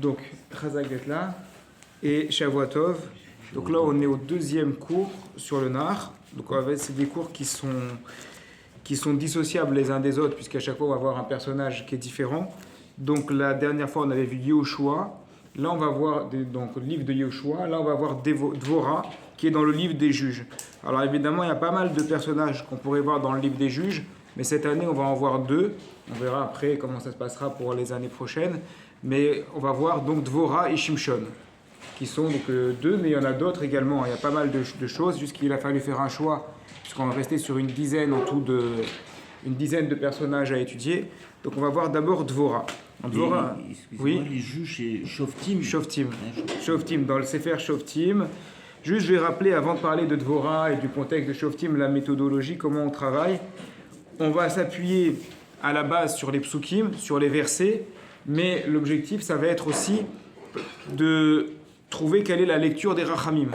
Donc, Chazak d'être là. Et Shavua Tov. Donc là, on est au deuxième cours sur le Nar. Donc, c'est des cours qui sont dissociables les uns des autres, puisqu'à chaque fois, on va avoir un personnage qui est différent. Donc, la dernière fois, on avait vu Yehoshua. Là, on va voir donc, le livre de Yehoshua. Là, on va voir Dvorah, qui est dans le livre des juges. Alors, évidemment, il y a pas mal de personnages qu'on pourrait voir dans le livre des juges. Mais cette année, on va en voir deux. On verra après comment ça se passera pour les années prochaines. Mais on va voir donc Dvorah et Shimshon, qui sont donc deux, mais il y en a d'autres également. Il y a pas mal de choses, juste qu'il a fallu faire un choix, puisqu'on va rester sur une dizaine de personnages à étudier. Donc on va voir d'abord Dvorah. Excusez-moi, oui. Les juges, c'est Shoftim. Shoftim, dans le Sefer Shoftim. Juste, je vais rappeler, avant de parler de Dvorah et du contexte de Shoftim, la méthodologie, comment on travaille. On va s'appuyer à la base sur les psukim, sur les versets, mais l'objectif, ça va être aussi de trouver quelle est la lecture des Rachamim.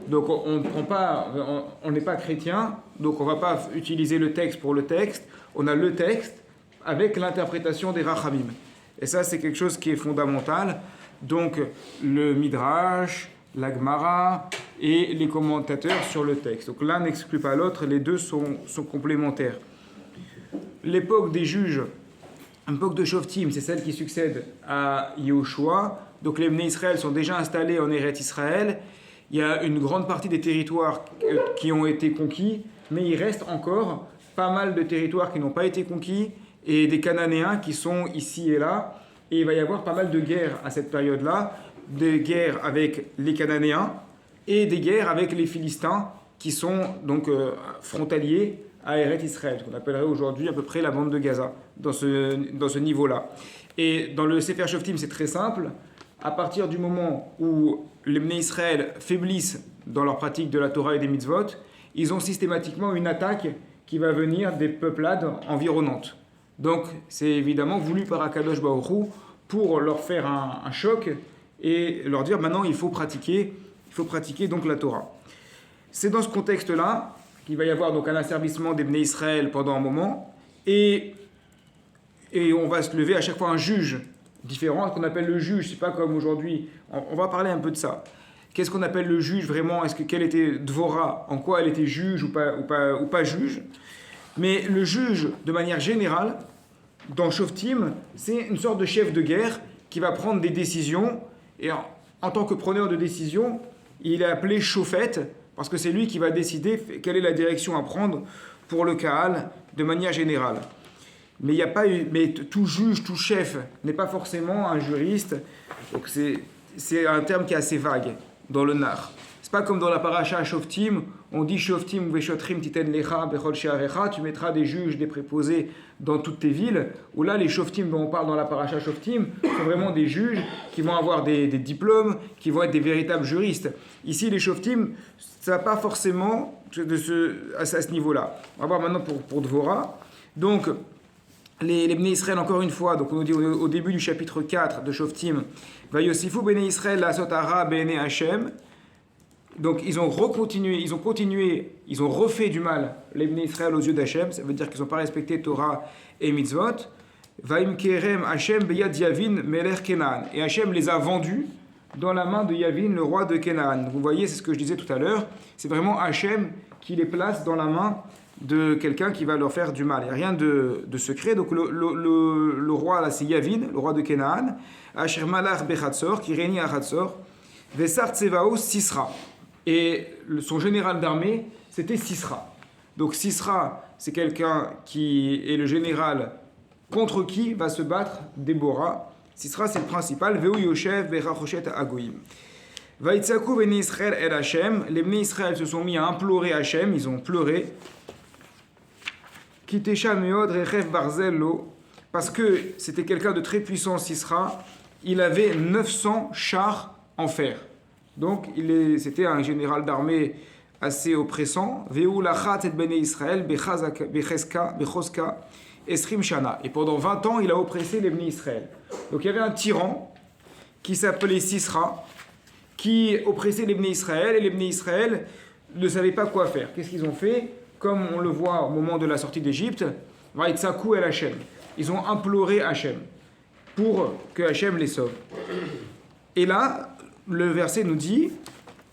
Donc on n'est pas chrétien, donc on ne va pas utiliser le texte pour le texte, on a le texte avec l'interprétation des Rachamim. Et ça, c'est quelque chose qui est fondamental. Donc le Midrash, la Gemara et les commentateurs sur le texte. Donc l'un n'exclut pas l'autre, les deux sont complémentaires. L'époque des juges, l'époque de Shoftim, c'est celle qui succède à Yehoshua. Donc les Bnei Israël sont déjà installés en Eretz Israël. Il y a une grande partie des territoires qui ont été conquis, mais il reste encore pas mal de territoires qui n'ont pas été conquis et des Cananéens qui sont ici et là. Et il va y avoir pas mal de guerres à cette période-là, des guerres avec les Cananéens et des guerres avec les Philistins qui sont donc frontaliers à Eretz Israël, ce qu'on appellerait aujourd'hui à peu près la bande de Gaza, dans ce niveau-là. Et dans le Sefer Shoftim, c'est très simple. À partir du moment où les Bnei Israël faiblissent dans leur pratique de la Torah et des mitzvot, ils ont systématiquement une attaque qui va venir des peuplades environnantes. Donc, c'est évidemment voulu par Akadosh Baruch Hu pour leur faire un choc et leur dire maintenant il faut pratiquer donc la Torah. C'est dans ce contexte-là qu'il va y avoir donc un asservissement des Bnei Israël pendant un moment et on va se lever à chaque fois un juge différent, ce qu'on appelle le juge. C'est pas comme aujourd'hui. On va parler un peu de ça. Qu'est-ce qu'on appelle le juge vraiment? Quelle était Dvorah? En quoi elle était juge ou pas juge? Mais le juge, de manière générale, dans Shoftim, c'est une sorte de chef de guerre qui va prendre des décisions. Et en tant que preneur de décision, il est appelé Shofet, parce que c'est lui qui va décider quelle est la direction à prendre pour le Kahal de manière générale. Mais tout juge, tout chef n'est pas forcément un juriste. Donc c'est un terme qui est assez vague dans le Nar. C'est pas comme dans la paracha Shoftim, on dit Shoftim veshotrim titen lecha bechol she'arecha, tu mettras des juges, des préposés dans toutes tes villes. Ou là, les Shoftim dont on parle dans la paracha Shoftim sont vraiment des juges qui vont avoir des diplômes, qui vont être des véritables juristes. Ici, les Shoftim, ça va pas forcément à ce niveau-là. On va voir maintenant pour Dvorah. Donc, les Bnei Israël, encore une fois, donc on nous dit au début du chapitre 4 de Shoftim, Vayosifu Bnei Israël la sotara bene Hashem. Donc ils ont refait du mal, les Bnei Israël, aux yeux d'Hachem. Ça veut dire qu'ils n'ont pas respecté Torah et Mitzvot. Vaim kerem Hashem beyad Yavin melech Kenaan. Et Hachem les a vendus dans la main de Yavin, le roi de Kenaan. Vous voyez, c'est ce que je disais tout à l'heure. C'est vraiment Hachem qui les place dans la main de quelqu'un qui va leur faire du mal. Il n'y a rien de secret. Donc le roi là, c'est Yavin, le roi de Kenaan. Asher malach bechatzor, qui régnait à Chatzor. Vesar tsevaos Sisra. Et son général d'armée, c'était Sisra. Donc Sisra, c'est quelqu'un qui est le général contre qui va se battre Déborah. Sisra, c'est le principal. Veu Yoshev berachoshet agoyim. Vaitzaku bnei Israël el Hashem. Les Bnei Israël se sont mis à implorer Hashem, ils ont pleuré. Kitesha meod rechev barzello. Parce que c'était quelqu'un de très puissant, Sisra. Il avait 900 chars en fer. Donc, c'était un général d'armée assez oppressant. Veu lachat et bnei Israël bechoska esrim shana. Et pendant 20 ans, il a oppressé les Bnei Israël. Donc, il y avait un tyran qui s'appelait Sisra, qui oppressait les Bnei Israël, et les Bnei Israël ne savaient pas quoi faire. Qu'est-ce qu'ils ont fait? Comme on le voit au moment de la sortie d'Égypte, Vaïtsakou el Hashem. Ils ont imploré Hashem. pour que Hachem les sauve. Et là, le verset nous dit,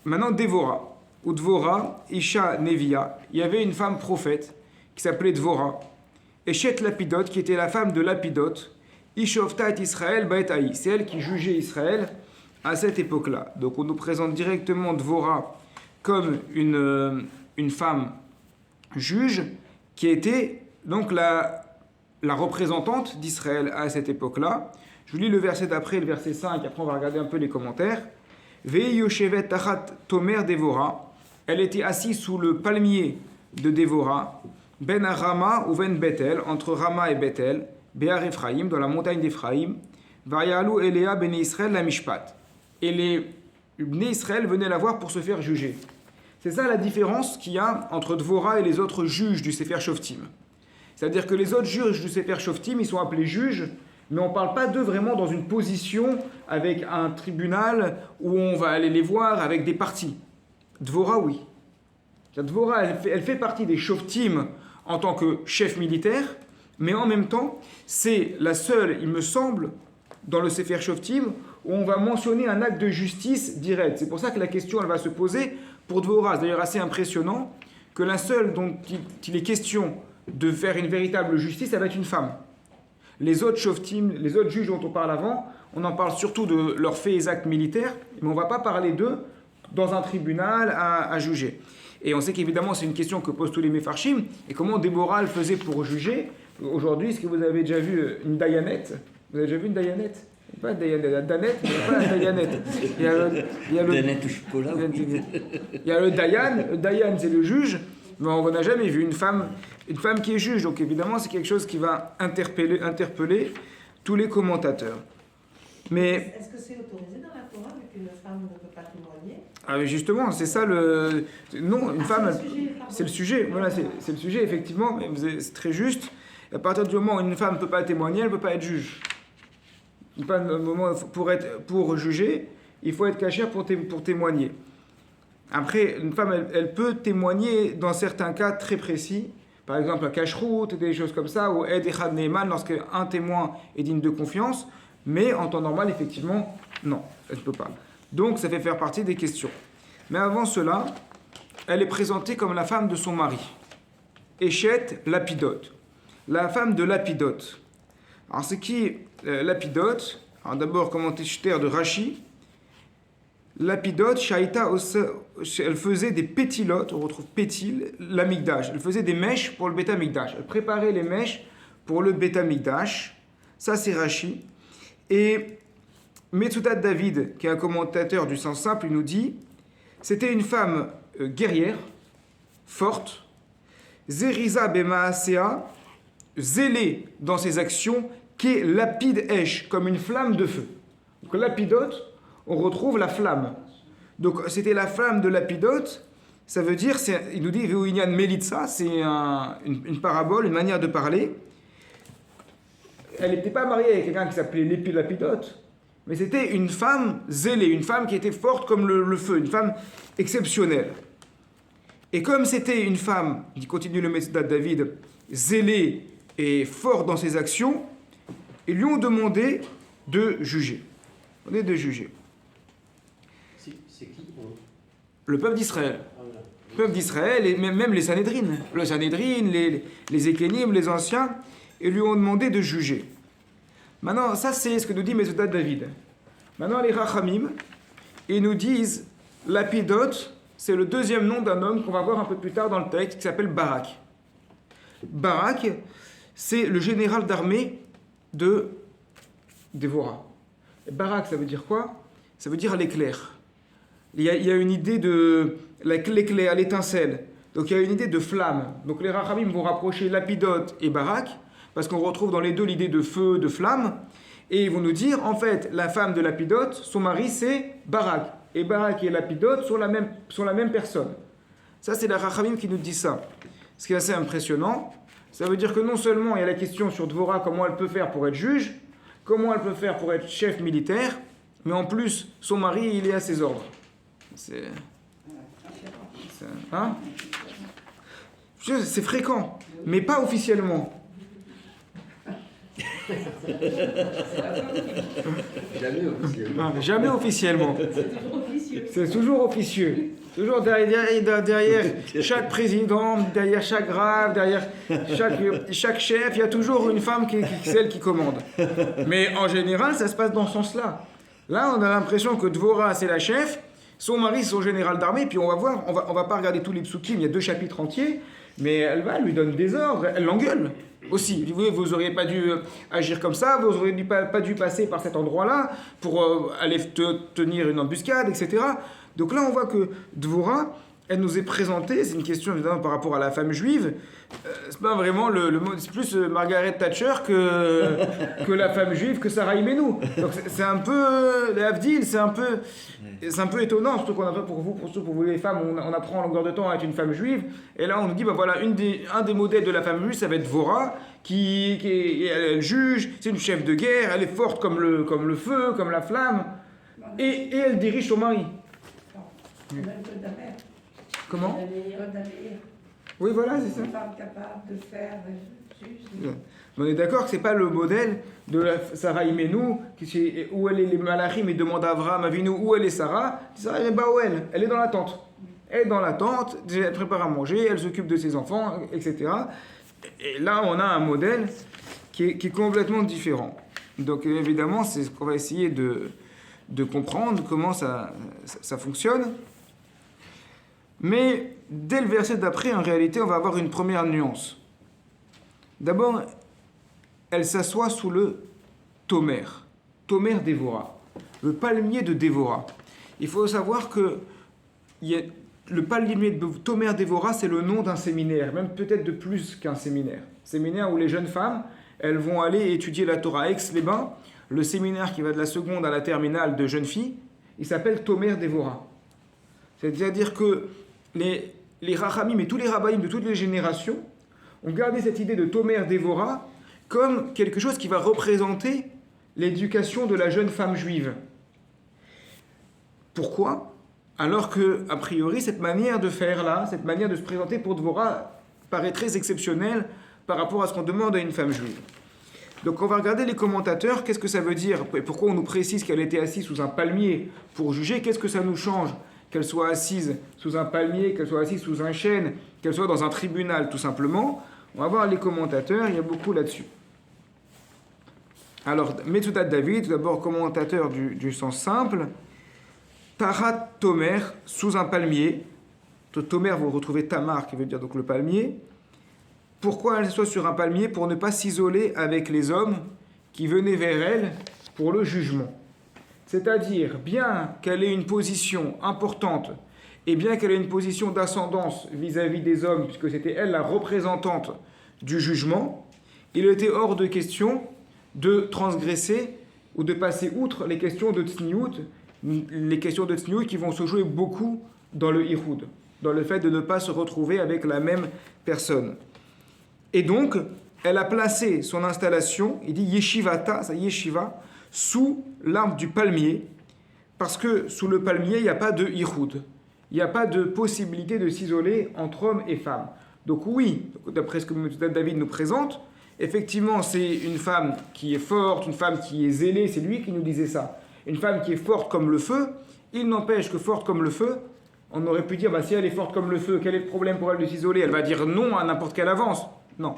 maintenant Dévora, ou Dvora, Isha Nevia, il y avait une femme prophète qui s'appelait Dvora, et Shet Lapidot, qui était la femme de Lapidot, Ishovta et Israël Baet Haï, c'est elle qui jugeait Israël à cette époque-là. Donc on nous présente directement Dvora comme une femme juge qui était donc la représentante d'Israël à cette époque-là. Je vous lis le verset d'après, le verset 5, après on va regarder un peu les commentaires. Vei Yoshevet Tachat Tomer Dévora, elle était assise sous le palmier de Dévora, Ben Rama ou Ben Bethel, entre Rama et Bethel, Béar Ephraïm, dans la montagne d'Ephraïm, Vayalu Elea Ben Israël la Mishpat. Et les Bnei Israël venaient la voir pour se faire juger. C'est ça la différence qu'il y a entre Dvora et les autres juges du Sefer Shoftim. C'est-à-dire que les autres juges du Sefer Shoftim, ils sont appelés juges, mais on ne parle pas d'eux vraiment dans une position avec un tribunal où on va aller les voir avec des parties. Dvora, oui. Dvora, elle fait partie des Shoftim en tant que chef militaire, mais en même temps, c'est la seule, il me semble, dans le Sefer Shoftim, où on va mentionner un acte de justice direct. C'est pour ça que la question, elle va se poser pour Dvora. C'est d'ailleurs assez impressionnant que la seule dont il est question de faire une véritable justice, elle va être une femme. Les autres Shoftim, les autres juges dont on parle avant, on en parle surtout de leurs faits et actes militaires, mais on ne va pas parler d'eux dans un tribunal à juger. Et on sait qu'évidemment, c'est une question que posent tous les Mefarshim. Et comment Déborah le faisait pour juger? Aujourd'hui, est-ce que vous avez déjà vu une dayanette? Vous avez déjà vu une dayanette? Pas une danette, mais pas une dayanette. Il y a le Danette au chocolat. il y a le dayan. Le dayan, c'est le juge. Mais on n'a jamais vu une femme qui est juge. Donc évidemment, c'est quelque chose qui va interpeller tous les commentateurs. Mais est-ce que c'est autorisé dans la Torah vu qu'une femme ne peut pas témoigner? Ah mais justement, c'est ça le... Non, une femme, c'est le sujet. Voilà, c'est le sujet, effectivement. Mais c'est très juste. À partir du moment où une femme ne peut pas témoigner, elle ne peut pas être juge. Pour juger, il faut être cachère pour témoigner. Après, une femme, elle peut témoigner dans certains cas très précis. Par exemple, un cache-route, des choses comme ça, ou Ed Echad Neeman, lorsqu'un témoin est digne de confiance. Mais en temps normal, effectivement, non, elle ne peut pas. Donc, ça fait faire partie des questions. Mais avant cela, elle est présentée comme la femme de son mari. Eshet Lapidot. La femme de Lapidot. Alors, c'est qui Lapidot? Alors, d'abord, commentaire de Rashi. Lapidot, Shaita, elle faisait des pétilotes, on retrouve pétil, l'amigdash. Elle faisait des mèches pour le Beth Amikdash. Elle préparait les mèches pour le Beth Amikdash. Ça, c'est Rashi. Et Metzudat David, qui est un commentateur du sens simple, il nous dit c'était une femme guerrière, forte, Zeriza Bemaasea, zélée dans ses actions, qu'est lapide esh, comme une flamme de feu. Donc lapidote, on retrouve la flamme. Donc c'était la flamme de lapidote, ça veut dire, il nous dit Veoinyan Melitza, c'est une parabole, une manière de parler. Elle n'était pas mariée avec quelqu'un qui s'appelait Lapidote, mais c'était une femme zélée, une femme qui était forte comme le feu, une femme exceptionnelle. Et comme c'était une femme, qui continue le Metzudat David, zélée et forte dans ses actions, ils lui ont demandé de juger. C'est qui le peuple d'Israël. Le peuple d'Israël, et même les Sanhédrines. Le Sanhédrine, les Ékénim, les anciens, et lui ont demandé de juger. Maintenant, ça c'est ce que nous dit Metzudat David. Maintenant, les Rachamim, ils nous disent, Lapidot, c'est le deuxième nom d'un homme qu'on va voir un peu plus tard dans le texte, qui s'appelle Barak. Barak, c'est le général d'armée de Dévora. Barak, ça veut dire quoi? Ça veut dire l'éclair. Il y a une idée de l'éclair, l'étincelle. Donc il y a une idée de flamme. Donc les Rachamim vont rapprocher Lapidot et Barak, parce qu'on retrouve dans les deux l'idée de feu, de flamme, et ils vont nous dire, en fait, la femme de Lapidot, son mari, c'est Barak. Et Barak et Lapidot sont la même personne. Ça, c'est la Rachamim qui nous dit ça. Ce qui est assez impressionnant, ça veut dire que non seulement il y a la question sur Dvora, comment elle peut faire pour être juge, comment elle peut faire pour être chef militaire, mais en plus, son mari, il est à ses ordres. C'est fréquent, mais pas officiellement. Jamais officiellement. Non, jamais officiellement. C'est toujours officieux. C'est toujours officieux. Toujours derrière chaque président, derrière chaque grave, derrière chaque chef, il y a toujours une femme celle qui commande. Mais en général, ça se passe dans ce sens-là. Là, on a l'impression que Dvorah, c'est la chef, son mari, c'est son général d'armée, puis on va voir, on va pas regarder tous les psukim, il y a 2 chapitres entiers, mais elle lui donne des ordres, elle l'engueule aussi. Vous auriez pas dû agir comme ça, vous auriez pas dû passer par cet endroit-là pour aller tenir une embuscade, etc. Donc là, on voit que Dvorah, elle nous est présentée, c'est une question évidemment par rapport à la femme juive, c'est pas vraiment le mot, c'est plus Margaret Thatcher que la femme juive, que Sarah Imenou. Donc c'est un peu, les Havdil, c'est un peu étonnant, surtout qu'on a pour vous les femmes, on apprend en longueur de temps à être une femme juive, et là on nous dit, bah voilà, un des modèles de la femme juive, ça va être Dvorah, elle juge, c'est une chef de guerre, elle est forte comme le feu, comme la flamme, et elle dirige son mari. Comment ? Oui, voilà, c'est ça. Une femme capable de faire juge. On est d'accord que c'est pas le modèle de Sarah Imenou, où elle est les malachim et demande à Avraham Avinu où elle est Sarah. Sarah est Baouel, elle est dans la tente. Elle est dans la tente, elle prépare à manger, elle s'occupe de ses enfants, etc. Et là, on a un modèle qui est complètement différent. Donc évidemment, c'est ce qu'on va essayer de comprendre, comment ça fonctionne. Mais dès le verset d'après, en réalité, on va avoir une première nuance. D'abord, elle s'assoit sous le Tomer Dévora, le palmier de Dévora. Il faut savoir que le palmier de Tomer Dévora, c'est le nom d'un séminaire, même peut-être de plus qu'un séminaire. Séminaire où les jeunes femmes, elles vont aller étudier la Torah à Aix-les-Bains. Le séminaire qui va de la seconde à la terminale de jeunes filles, il s'appelle Tomer Dévora. C'est-à-dire que les Rachamim et tous les Rabbaïm de toutes les générations ont gardé cette idée de Tomer Dévora comme quelque chose qui va représenter l'éducation de la jeune femme juive. Pourquoi ? Alors que, a priori, cette manière de faire là, cette manière de se présenter pour Dvorah paraît très exceptionnelle par rapport à ce qu'on demande à une femme juive. Donc on va regarder les commentateurs, qu'est-ce que ça veut dire ? Pourquoi on nous précise qu'elle était assise sous un palmier pour juger ? Qu'est-ce que ça nous change ? Qu'elle soit assise sous un palmier, qu'elle soit assise sous un chêne, qu'elle soit dans un tribunal, tout simplement. On va voir les commentateurs, il y a beaucoup là-dessus. Alors, Metzudat David, tout d'abord commentateur du sens simple. Tarat Tomer, sous un palmier. Tomer, vous retrouvez Tamar, qui veut dire donc le palmier. Pourquoi elle soit sur un palmier ? Pour ne pas s'isoler avec les hommes qui venaient vers elle pour le jugement. C'est-à-dire, bien qu'elle ait une position importante, et bien qu'elle ait une position d'ascendance vis-à-vis des hommes, puisque c'était elle la représentante du jugement, il était hors de question de transgresser ou de passer outre les questions de Tzniout, qui vont se jouer beaucoup dans le Ihoud, dans le fait de ne pas se retrouver avec la même personne. Et donc, elle a placé son installation, il dit Yeshivata, ça Yeshiva, sous l'arbre du palmier, parce que sous le palmier, il n'y a pas de Ihoud. Il n'y a pas de possibilité de s'isoler entre hommes et femmes. Donc oui, d'après ce que David nous présente, effectivement, c'est une femme qui est forte, une femme qui est zélée, c'est lui qui nous disait ça. Une femme qui est forte comme le feu, il n'empêche que forte comme le feu, on aurait pu dire, si elle est forte comme le feu, quel est le problème pour elle de s'isoler ? Elle va dire non à n'importe quelle avance. Non.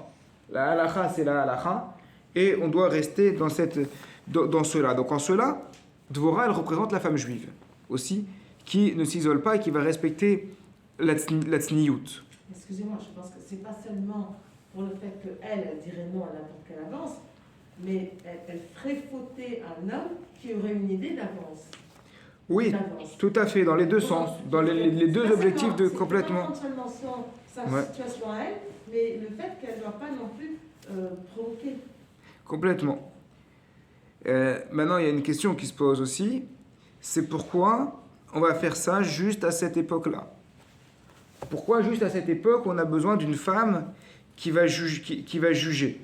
La halakha, c'est la halakha, et on doit rester dans cela. Donc en cela, Dvorah, elle représente la femme juive aussi, qui ne s'isole pas et qui va respecter la tzniout. Excusez-moi, je pense que c'est pas seulement pour le fait qu'elle dirait non à n'importe quelle avance, mais elle ferait fauter un homme qui aurait une idée d'avance. Oui, tout à fait, dans les deux sens, dans les deux objectifs de complètement. Non seulement sa situation à elle, mais le fait qu'elle ne doit pas non plus provoquer. Complètement. Maintenant, il y a une question qui se pose aussi, c'est pourquoi on va faire ça juste à cette époque-là ? Pourquoi juste à cette époque on a besoin d'une femme qui va juger ?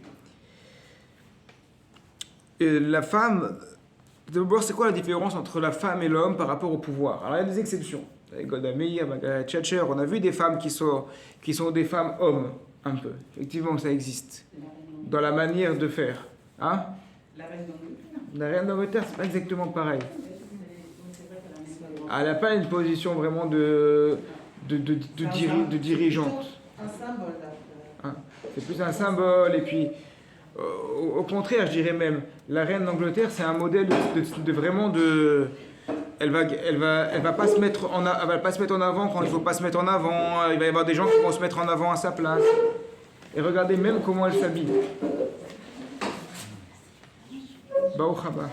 Et la femme, d'abord, c'est quoi la différence entre la femme et l'homme par rapport au pouvoir ? Alors il y a des exceptions. Golda Meir, Margaret Thatcher, on a vu des femmes qui sont des femmes hommes, un peu. Effectivement, ça existe. Dans la manière de faire. Hein? La reine d'Angleterre. La reine d'Angleterre, c'est pas exactement pareil. C'est vrai qu'elle a même pas Elle n'a pas une position vraiment de dirigeante. Un symbole, là. Hein. C'est plus un symbole. Et puis, au contraire, je dirais même, la reine d'Angleterre, c'est un modèle de vraiment de. Elle va pas se mettre elle va pas se mettre en avant quand il faut pas se mettre en avant. Il va y avoir des gens qui vont se mettre en avant à sa place. Et regardez même comment elle s'habille. Baouchaba.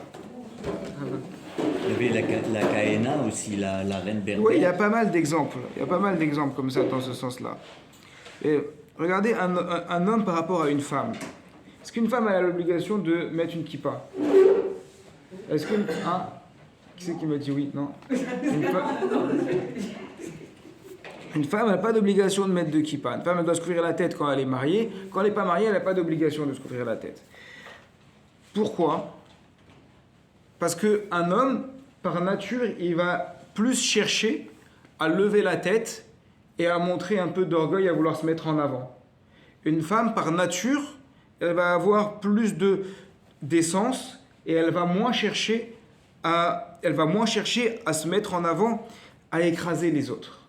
Il y avait la Kaena aussi, la reine berbère. Oui, il y a pas mal d'exemples. Il y a pas mal d'exemples comme ça dans ce sens-là. Et regardez un homme par rapport à une femme. Est-ce qu'une femme a l'obligation de mettre une kippa? Est-ce qu'une... Hein? Qui c'est qui m'a dit oui? Non. Une femme n'a pas d'obligation de mettre de kippa. Une femme, elle doit se couvrir la tête quand elle est mariée. Quand elle n'est pas mariée, elle n'a pas d'obligation de se couvrir la tête. Pourquoi? Parce qu'un homme, par nature, il va plus chercher à lever la tête et à montrer un peu d'orgueil, à vouloir se mettre en avant. Une femme, par nature, elle va avoir plus d'essence et elle va moins chercher à se mettre en avant, à écraser les autres.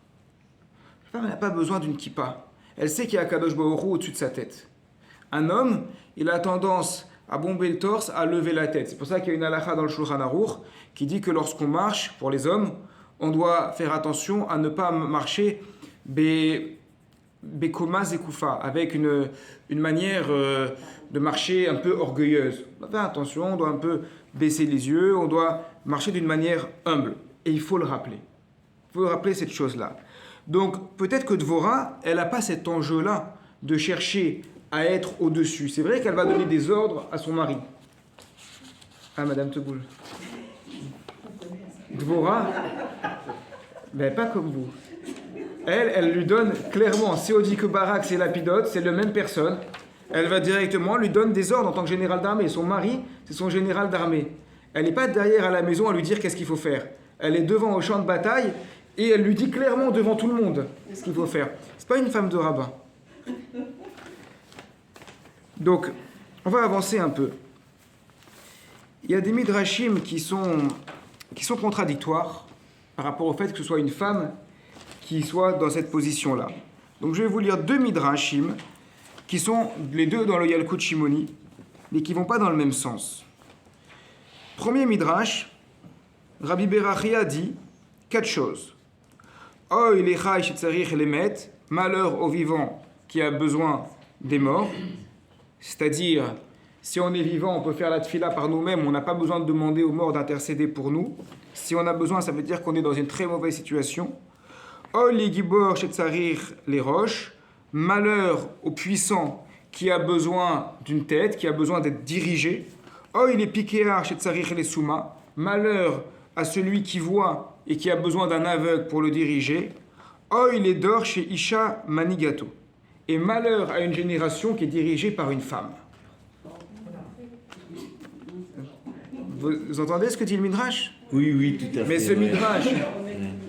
La femme n'a pas besoin d'une kippa. Elle sait qu'il y a Kadosh Baruch Hu au-dessus de sa tête. Un homme, il a tendance à bomber le torse, à lever la tête. C'est pour ça qu'il y a une halakha dans le Shulchan Aruch qui dit que lorsqu'on marche, pour les hommes, on doit faire attention à ne pas marcher bekoma zekufa, avec une manière de marcher un peu orgueilleuse. On doit faire attention, on doit un peu baisser les yeux, on doit marcher d'une manière humble. Et il faut le rappeler. Il faut rappeler cette chose-là. Donc, peut-être que Dvorah, elle n'a pas cet enjeu-là de chercher à être au-dessus. C'est vrai qu'elle va donner des ordres à son mari. Ah, Madame Teboul. Dvorah, mais pas comme vous. Elle lui donne clairement, si on dit que Barak c'est Lapidote, c'est la même personne, elle va directement lui donner des ordres en tant que général d'armée. Son mari, c'est son général d'armée. Elle n'est pas derrière à la maison à lui dire qu'est-ce qu'il faut faire. Elle est devant au champ de bataille et elle lui dit clairement devant tout le monde ce qu'il faut faire. C'est pas une femme de rabbin. Donc, on va avancer un peu. Il y a des midrashim qui sont contradictoires par rapport au fait que ce soit une femme qui soit dans cette position-là. Donc je vais vous lire deux midrashim qui sont les deux dans le Yalkut Shimoni, mais qui ne vont pas dans le même sens. Premier midrash, Rabbi Berachia dit 4 choses. Oy lechai shetzarich lemet, malheur au vivant qui a besoin des morts. C'est-à-dire, si on est vivant, on peut faire la tfila par nous-mêmes, on n'a pas besoin de demander aux morts d'intercéder pour nous. Si on a besoin, ça veut dire qu'on est dans une très mauvaise situation. Oy li gibor shetzarich les roches, malheur au puissant qui a besoin d'une tête, qui a besoin d'être dirigé. Oy les pikéar shetzarich les souma, malheur à celui qui voit et qui a besoin d'un aveugle pour le diriger. Oy les dor chez Isha manigato. Et malheur à une génération qui est dirigée par une femme. Vous entendez ce que dit le Midrash? Oui, tout à fait. Mais ce Midrash,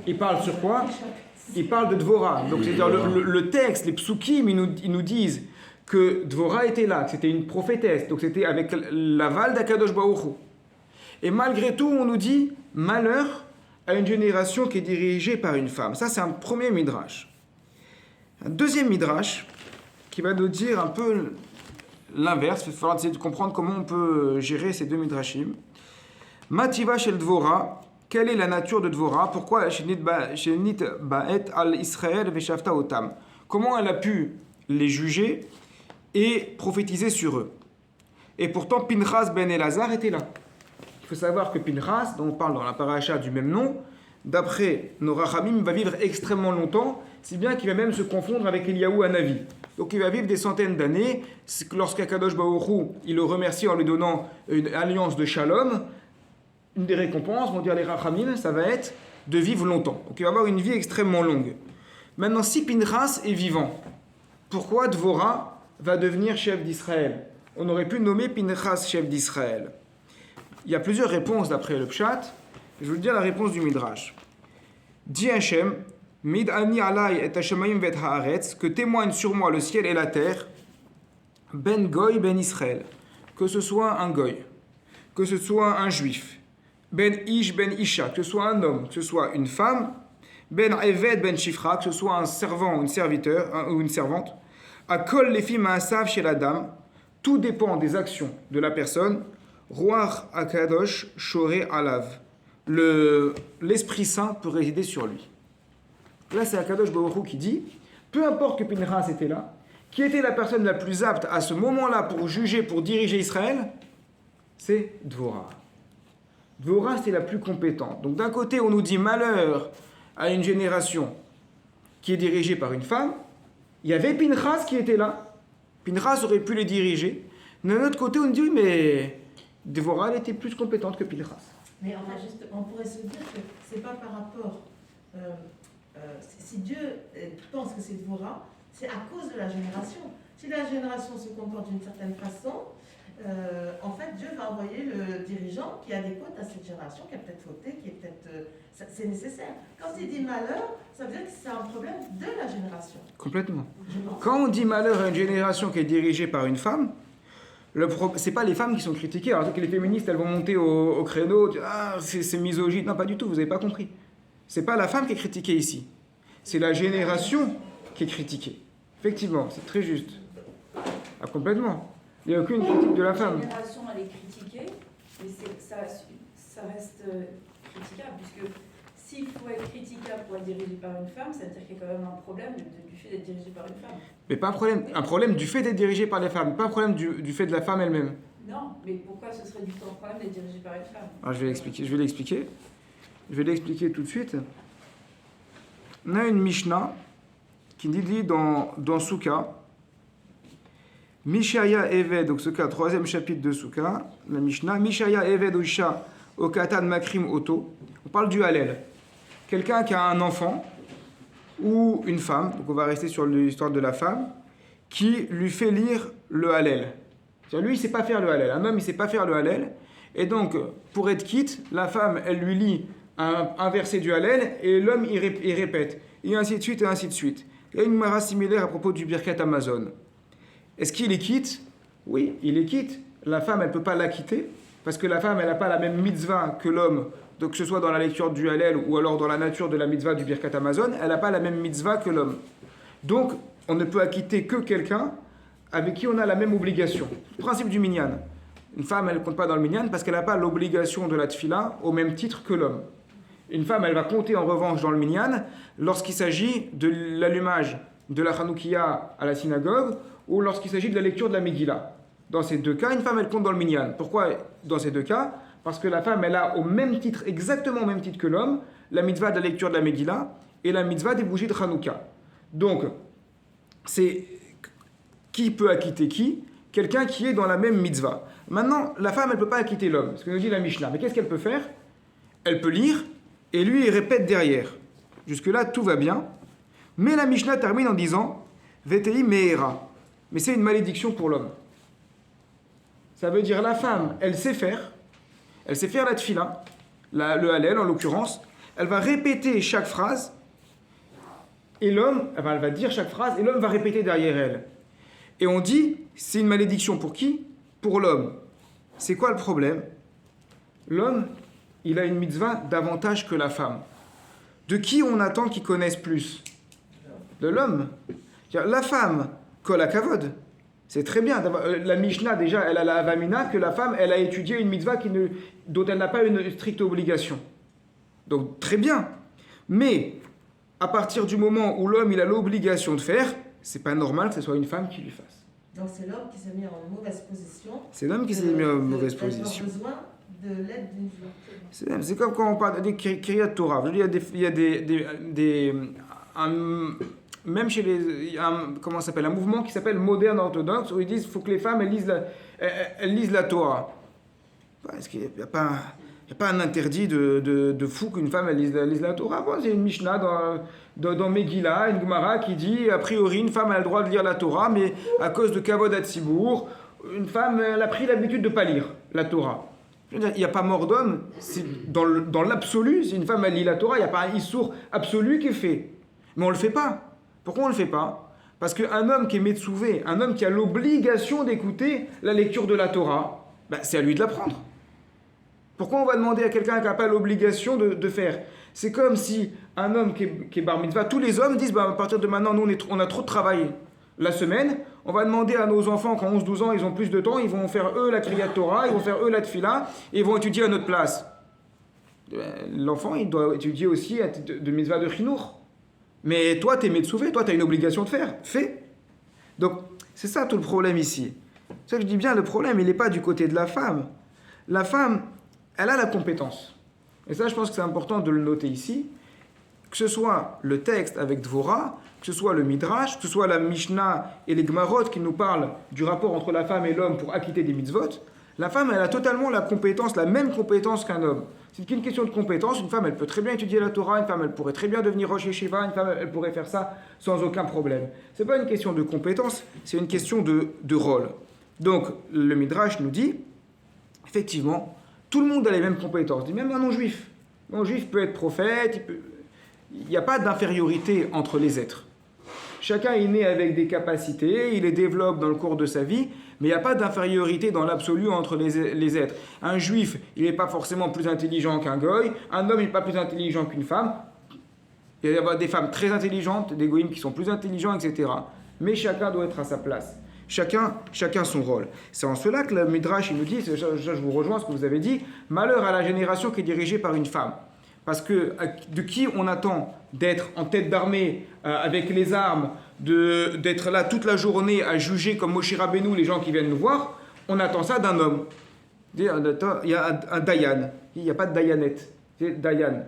il parle sur quoi? Il parle de Dvorah. Donc, c'est-à-dire le texte, les psukim, ils nous disent que Dvorah était là, que c'était une prophétesse. Donc, c'était avec l'aval d'Akadosh Baruch Hu. Et malgré tout, on nous dit malheur à une génération qui est dirigée par une femme. Ça, c'est un premier Midrash. Un deuxième Midrash qui va nous dire un peu l'inverse. Il va falloir essayer de comprendre comment on peut gérer ces deux Midrashim. Mativa shel Dvorah. Quelle est la nature de Dvorah? Pourquoi Shenit ba'et al Israël veshafta otam? Comment elle a pu les juger et prophétiser sur eux? Et pourtant, Pinchas ben Elazar était là. Il faut savoir que Pinchas, dont on parle dans la paracha du même nom, d'après nos Rachamim, va vivre extrêmement longtemps, si bien qu'il va même se confondre avec Eliyahu Hanavi. Donc il va vivre des centaines d'années. Lorsqu'Akadosh Baruch Hu, il le remercie en lui donnant une alliance de shalom, une des récompenses, vont dire les Rachamim, ça va être de vivre longtemps. Donc il va avoir une vie extrêmement longue. Maintenant, si Pinchas est vivant, pourquoi Dvorah va devenir chef d'Israël? On aurait pu nommer Pinchas chef d'Israël. Il y a plusieurs réponses d'après le Pshat. Je vais vous dire la réponse du Midrash. Dit Hachem, Mid ani alay et hashemayim vet haaretz, que témoignent sur moi le ciel et la terre, ben goy ben Israël, que ce soit un goy, que ce soit un juif, ben ish, ben isha, que ce soit un homme, que ce soit une femme, ben eved, ben shifra, que ce soit un servant, une serviteur ou une servante, à kol les filles ma'asav chez la dame, tout dépend des actions de la personne. Roar akadosh shoré alav. L'Esprit Saint peut résider sur lui. Là, c'est Akadosh Baruch Hu qui dit, peu importe que Pinchas était là, qui était la personne la plus apte à ce moment-là pour juger, pour diriger Israël, c'est Dvorah. Dvorah, c'est la plus compétente. Donc d'un côté, on nous dit malheur à une génération qui est dirigée par une femme. Il y avait Pinchas qui était là. Pinchas aurait pu les diriger. D'un autre côté, on nous dit, oui, mais Dvorah, elle était plus compétente que Pinchas. Mais on pourrait se dire que c'est pas par rapport. Si Dieu pense que c'est Dvorah, c'est à cause de la génération. Si la génération se comporte d'une certaine façon, en fait, Dieu va envoyer le dirigeant qui est adéquat à cette génération, qui a peut-être fauté, qui est peut-être. C'est nécessaire. Quand il dit malheur, ça veut dire que c'est un problème de la génération. Complètement. Quand on dit malheur à une génération qui est dirigée par une femme, c'est pas les femmes qui sont critiquées. Alors que les féministes, elles vont monter au créneau, dire, ah, c'est misogyne. Non, pas du tout, vous n'avez pas compris. C'est pas la femme qui est critiquée ici. C'est la génération qui est critiquée. Effectivement, c'est très juste. Ah, complètement. Il n'y a aucune critique de la femme. La génération, elle est critiquée, mais ça reste critiquable, puisque s'il faut être critiquable pour être dirigé par une femme, ça veut dire qu'il y a quand même un problème du fait d'être dirigé par une femme. Mais pas un problème du fait d'être dirigé par les femmes, pas un problème du fait de la femme elle-même. Non, mais pourquoi ce serait du tout un problème d'être dirigé par une femme? Alors, je vais l'expliquer tout de suite. On a une Mishnah qui dit dans Souka, Mishaya Eved, donc Souka, 3e chapitre de Souka, la Mishnah, Mishaya Eved Osha Okatan Makrim Oto. On parle du Hallel. Quelqu'un qui a un enfant ou une femme, donc on va rester sur l'histoire de la femme, qui lui fait lire le Hallel. Lui, il ne sait pas faire le Hallel. Un homme, il ne sait pas faire le Hallel. Et donc, pour être quitte, la femme, elle lui lit un verset du Hallel et l'homme, il répète. Et ainsi de suite, et ainsi de suite. Il y a une mara similaire à propos du Birkat Amazon. Est-ce qu'il est quitte? Oui, il est quitte. La femme, elle ne peut pas la quitter, parce que la femme, elle n'a pas la même mitzvah que l'homme, donc que ce soit dans la lecture du Hallel ou alors dans la nature de la mitzvah du Birkat Amazon, elle n'a pas la même mitzvah que l'homme. Donc, on ne peut acquitter que quelqu'un avec qui on a la même obligation. Le principe du minyan. Une femme, elle ne compte pas dans le minyan parce qu'elle n'a pas l'obligation de la tfila au même titre que l'homme. Une femme, elle va compter en revanche dans le minyan lorsqu'il s'agit de l'allumage de la Hanoukia à la synagogue ou lorsqu'il s'agit de la lecture de la Megillah. Dans ces deux cas, une femme, elle compte dans le minyan. Pourquoi dans ces deux cas? Parce que la femme, elle a au même titre, exactement au même titre que l'homme, la mitzvah de la lecture de la Megillah et la mitzvah des bougies de Hanouka. Donc, c'est qui peut acquitter qui? Quelqu'un qui est dans la même mitzvah. Maintenant, la femme, elle ne peut pas acquitter l'homme, ce que nous dit la Mishnah. Mais qu'est-ce qu'elle peut faire? Elle peut lire et lui, il répète derrière. Jusque-là, tout va bien. Mais la Mishnah termine en disant Vetei me'era. Mais c'est une malédiction pour l'homme. Ça veut dire la femme, elle sait faire la tfila, le Hallel en l'occurrence, elle va répéter chaque phrase, et l'homme, elle va dire chaque phrase, et l'homme va répéter derrière elle. Et on dit, c'est une malédiction pour qui? Pour l'homme. C'est quoi le problème? L'homme, il a une mitzvah davantage que la femme. De qui on attend qu'il connaisse plus? De l'homme. La femme, kol hakavod. C'est très bien. La Mishnah, déjà, elle a la Havamina que la femme, elle a étudié une mitzvah dont elle n'a pas une stricte obligation. Donc, très bien. Mais, à partir du moment où l'homme, il a l'obligation de faire, c'est pas normal que ce soit une femme qui lui fasse. Donc, c'est l'homme qui s'est mis en mauvaise position. C'est l'homme qui s'est mis en mauvaise position. Il a besoin de l'aide d'une femme. C'est comme quand on parle des Kriyat Torah. Il y a même chez il y a un mouvement qui s'appelle moderne orthodoxe où ils disent qu'il faut que les femmes elles lisent la Torah. Est-ce qu'il n'y a pas un interdit de fou qu'une femme elle lise la Torah? Bon, c'est une Mishnah dans Megillah, une Gemara qui dit a priori une femme a le droit de lire la Torah, mais à cause de Kavod Hatzibour, une femme elle a pris l'habitude de ne pas lire la Torah. Je veux dire, il n'y a pas mort d'homme. Dans l'absolu, si une femme elle lit la Torah, il n'y a pas un issour absolu qui est fait. Mais on ne le fait pas. Pourquoi on ne le fait pas? Parce qu'un homme qui est Metsouvé, un homme qui a l'obligation d'écouter la lecture de la Torah, ben, c'est à lui de l'apprendre. Pourquoi on va demander à quelqu'un qui n'a pas l'obligation de faire? C'est comme si un homme qui est bar mitzvah, tous les hommes disent ben, à partir de maintenant, nous on a trop de travail la semaine, on va demander à nos enfants quand 11-12 ans, ils ont plus de temps, ils vont faire eux la Kriyat Torah, ils vont faire eux la Tfila, et ils vont étudier à notre place. L'enfant, il doit étudier aussi de mitzvah de Chinour. Mais toi, tu es Metsouvé, toi, tu as une obligation de faire. Fais. Donc, c'est ça tout le problème ici. C'est ça que je dis bien, le problème, il n'est pas du côté de la femme. La femme, elle a la compétence. Et ça, je pense que c'est important de le noter ici. Que ce soit le texte avec Dvorah, que ce soit le Midrash, que ce soit la Mishnah et les Gemarot qui nous parlent du rapport entre la femme et l'homme pour acquitter des mitzvot, la femme, elle a totalement la compétence, la même compétence qu'un homme. C'est qu'une question de compétence. Une femme, elle peut très bien étudier la Torah, une femme, elle pourrait très bien devenir Rosh Yeshiva, une femme, elle pourrait faire ça sans aucun problème. Ce n'est pas une question de compétence, c'est une question de rôle. Donc, le Midrash nous dit, effectivement, tout le monde a les mêmes compétences. Il dit même un non-juif. Un non-juif peut être prophète, il n'y a pas d'infériorité entre les êtres. Chacun est né avec des capacités, il les développe dans le cours de sa vie, mais il n'y a pas d'infériorité dans l'absolu entre les êtres. Un juif, il n'est pas forcément plus intelligent qu'un goy, un homme n'est pas plus intelligent qu'une femme. Il va y avoir des femmes très intelligentes, des goïms qui sont plus intelligents, etc. Mais chacun doit être à sa place. Chacun son rôle. C'est en cela que le Midrash il nous dit, je vous rejoins ce que vous avez dit, malheur à la génération qui est dirigée par une femme. Parce que de qui on attend d'être en tête d'armée avec les armes, d'être là toute la journée à juger comme Moshe Rabbeinu les gens qui viennent nous voir, on attend ça d'un homme. Il y a un Dayan, il n'y a pas de Dayanette, c'est Dayan.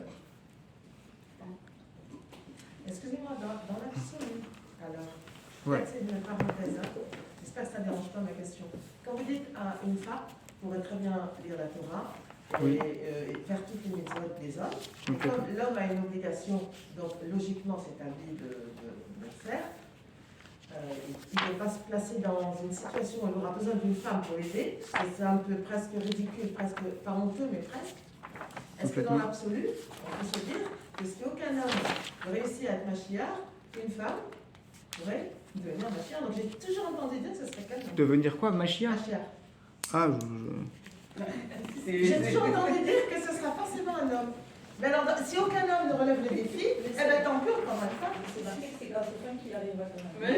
Excusez-moi, dans l'absolu, alors, Ouais. peut-être c'est une parenthèse, hein. J'espère que ça ne dérange pas ma question. Quand vous dites à une femme, pourrait très bien lire la Torah, Oui. et faire toutes les mitzvot des hommes. Et Ok. comme l'homme a une obligation, donc logiquement c'est à lui de le faire, il ne peut pas se placer dans une situation où il aura besoin d'une femme pour l'aider. C'est un peu presque ridicule, presque pas honteux, mais presque. Est-ce que dans Complètement. l'absolu, on peut se dire que si aucun homme ne réussit à être Mashiach, une femme pourrait devenir Mashiach? Donc j'ai toujours entendu dire que ce serait quelqu'un. Devenir quoi, Mashiach? Mashiach. Ah, J'ai toujours entendu dire que ce sera forcément un homme. Mais alors, si aucun homme ne relève le défi, eh bien tant pis, on va le faire. C'est marqué que c'est grâce aux femmes qu'il arrivera quand même.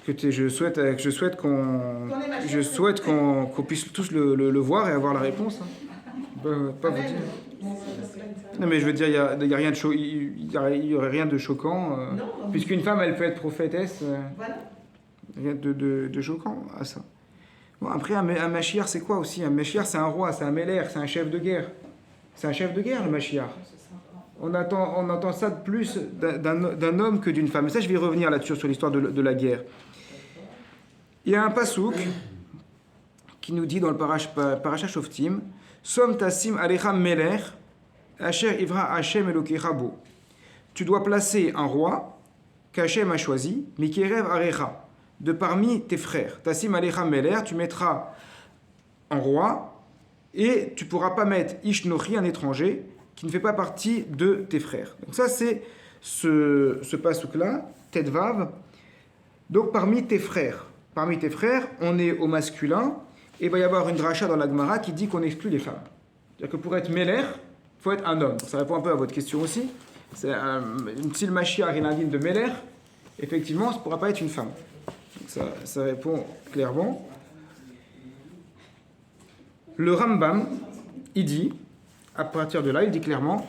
Écoutez, je souhaite qu'on puisse tous le voir et avoir la réponse. Hein. Pas vous dire. Non, mais je veux dire, il y a rien de il y aurait rien de choquant, Non. puisqu'une femme, elle peut être prophétesse. Voilà. Rien de choquant à ça. Bon, après, un Mashiach, c'est quoi aussi? Un Mashiach, c'est un roi, c'est un Meller, c'est un chef de guerre. C'est un chef de guerre, le Mashiach. On entend ça de plus d'un homme que d'une femme. Et ça, je vais revenir là-dessus, sur l'histoire de la guerre. Il y a un pasouk qui nous dit dans le Parashat Shoftim, Som tasim alecha meler, asher ivra Hashem elokecha bo. Tu dois placer un roi qu'Hachem a choisi, mikerev arecha, de parmi tes frères. Tassim alecha meler, tu mettras un roi, et tu ne pourras pas mettre Ishnochi, un étranger, qui ne fait pas partie de tes frères. Donc ça, c'est ce pasouk-là, Tedvav. Donc parmi tes frères. Parmi tes frères, on est au masculin, et il va y avoir une dracha dans la Gemara qui dit qu'on exclut les femmes. C'est-à-dire que pour être Meler, il faut être un homme. Ça répond un peu à votre question aussi. Si le Mashiach est indigne de Meler, effectivement, ça ne pourra pas être une femme. Donc ça répond clairement. Le Rambam, il dit, à partir de là, il dit clairement,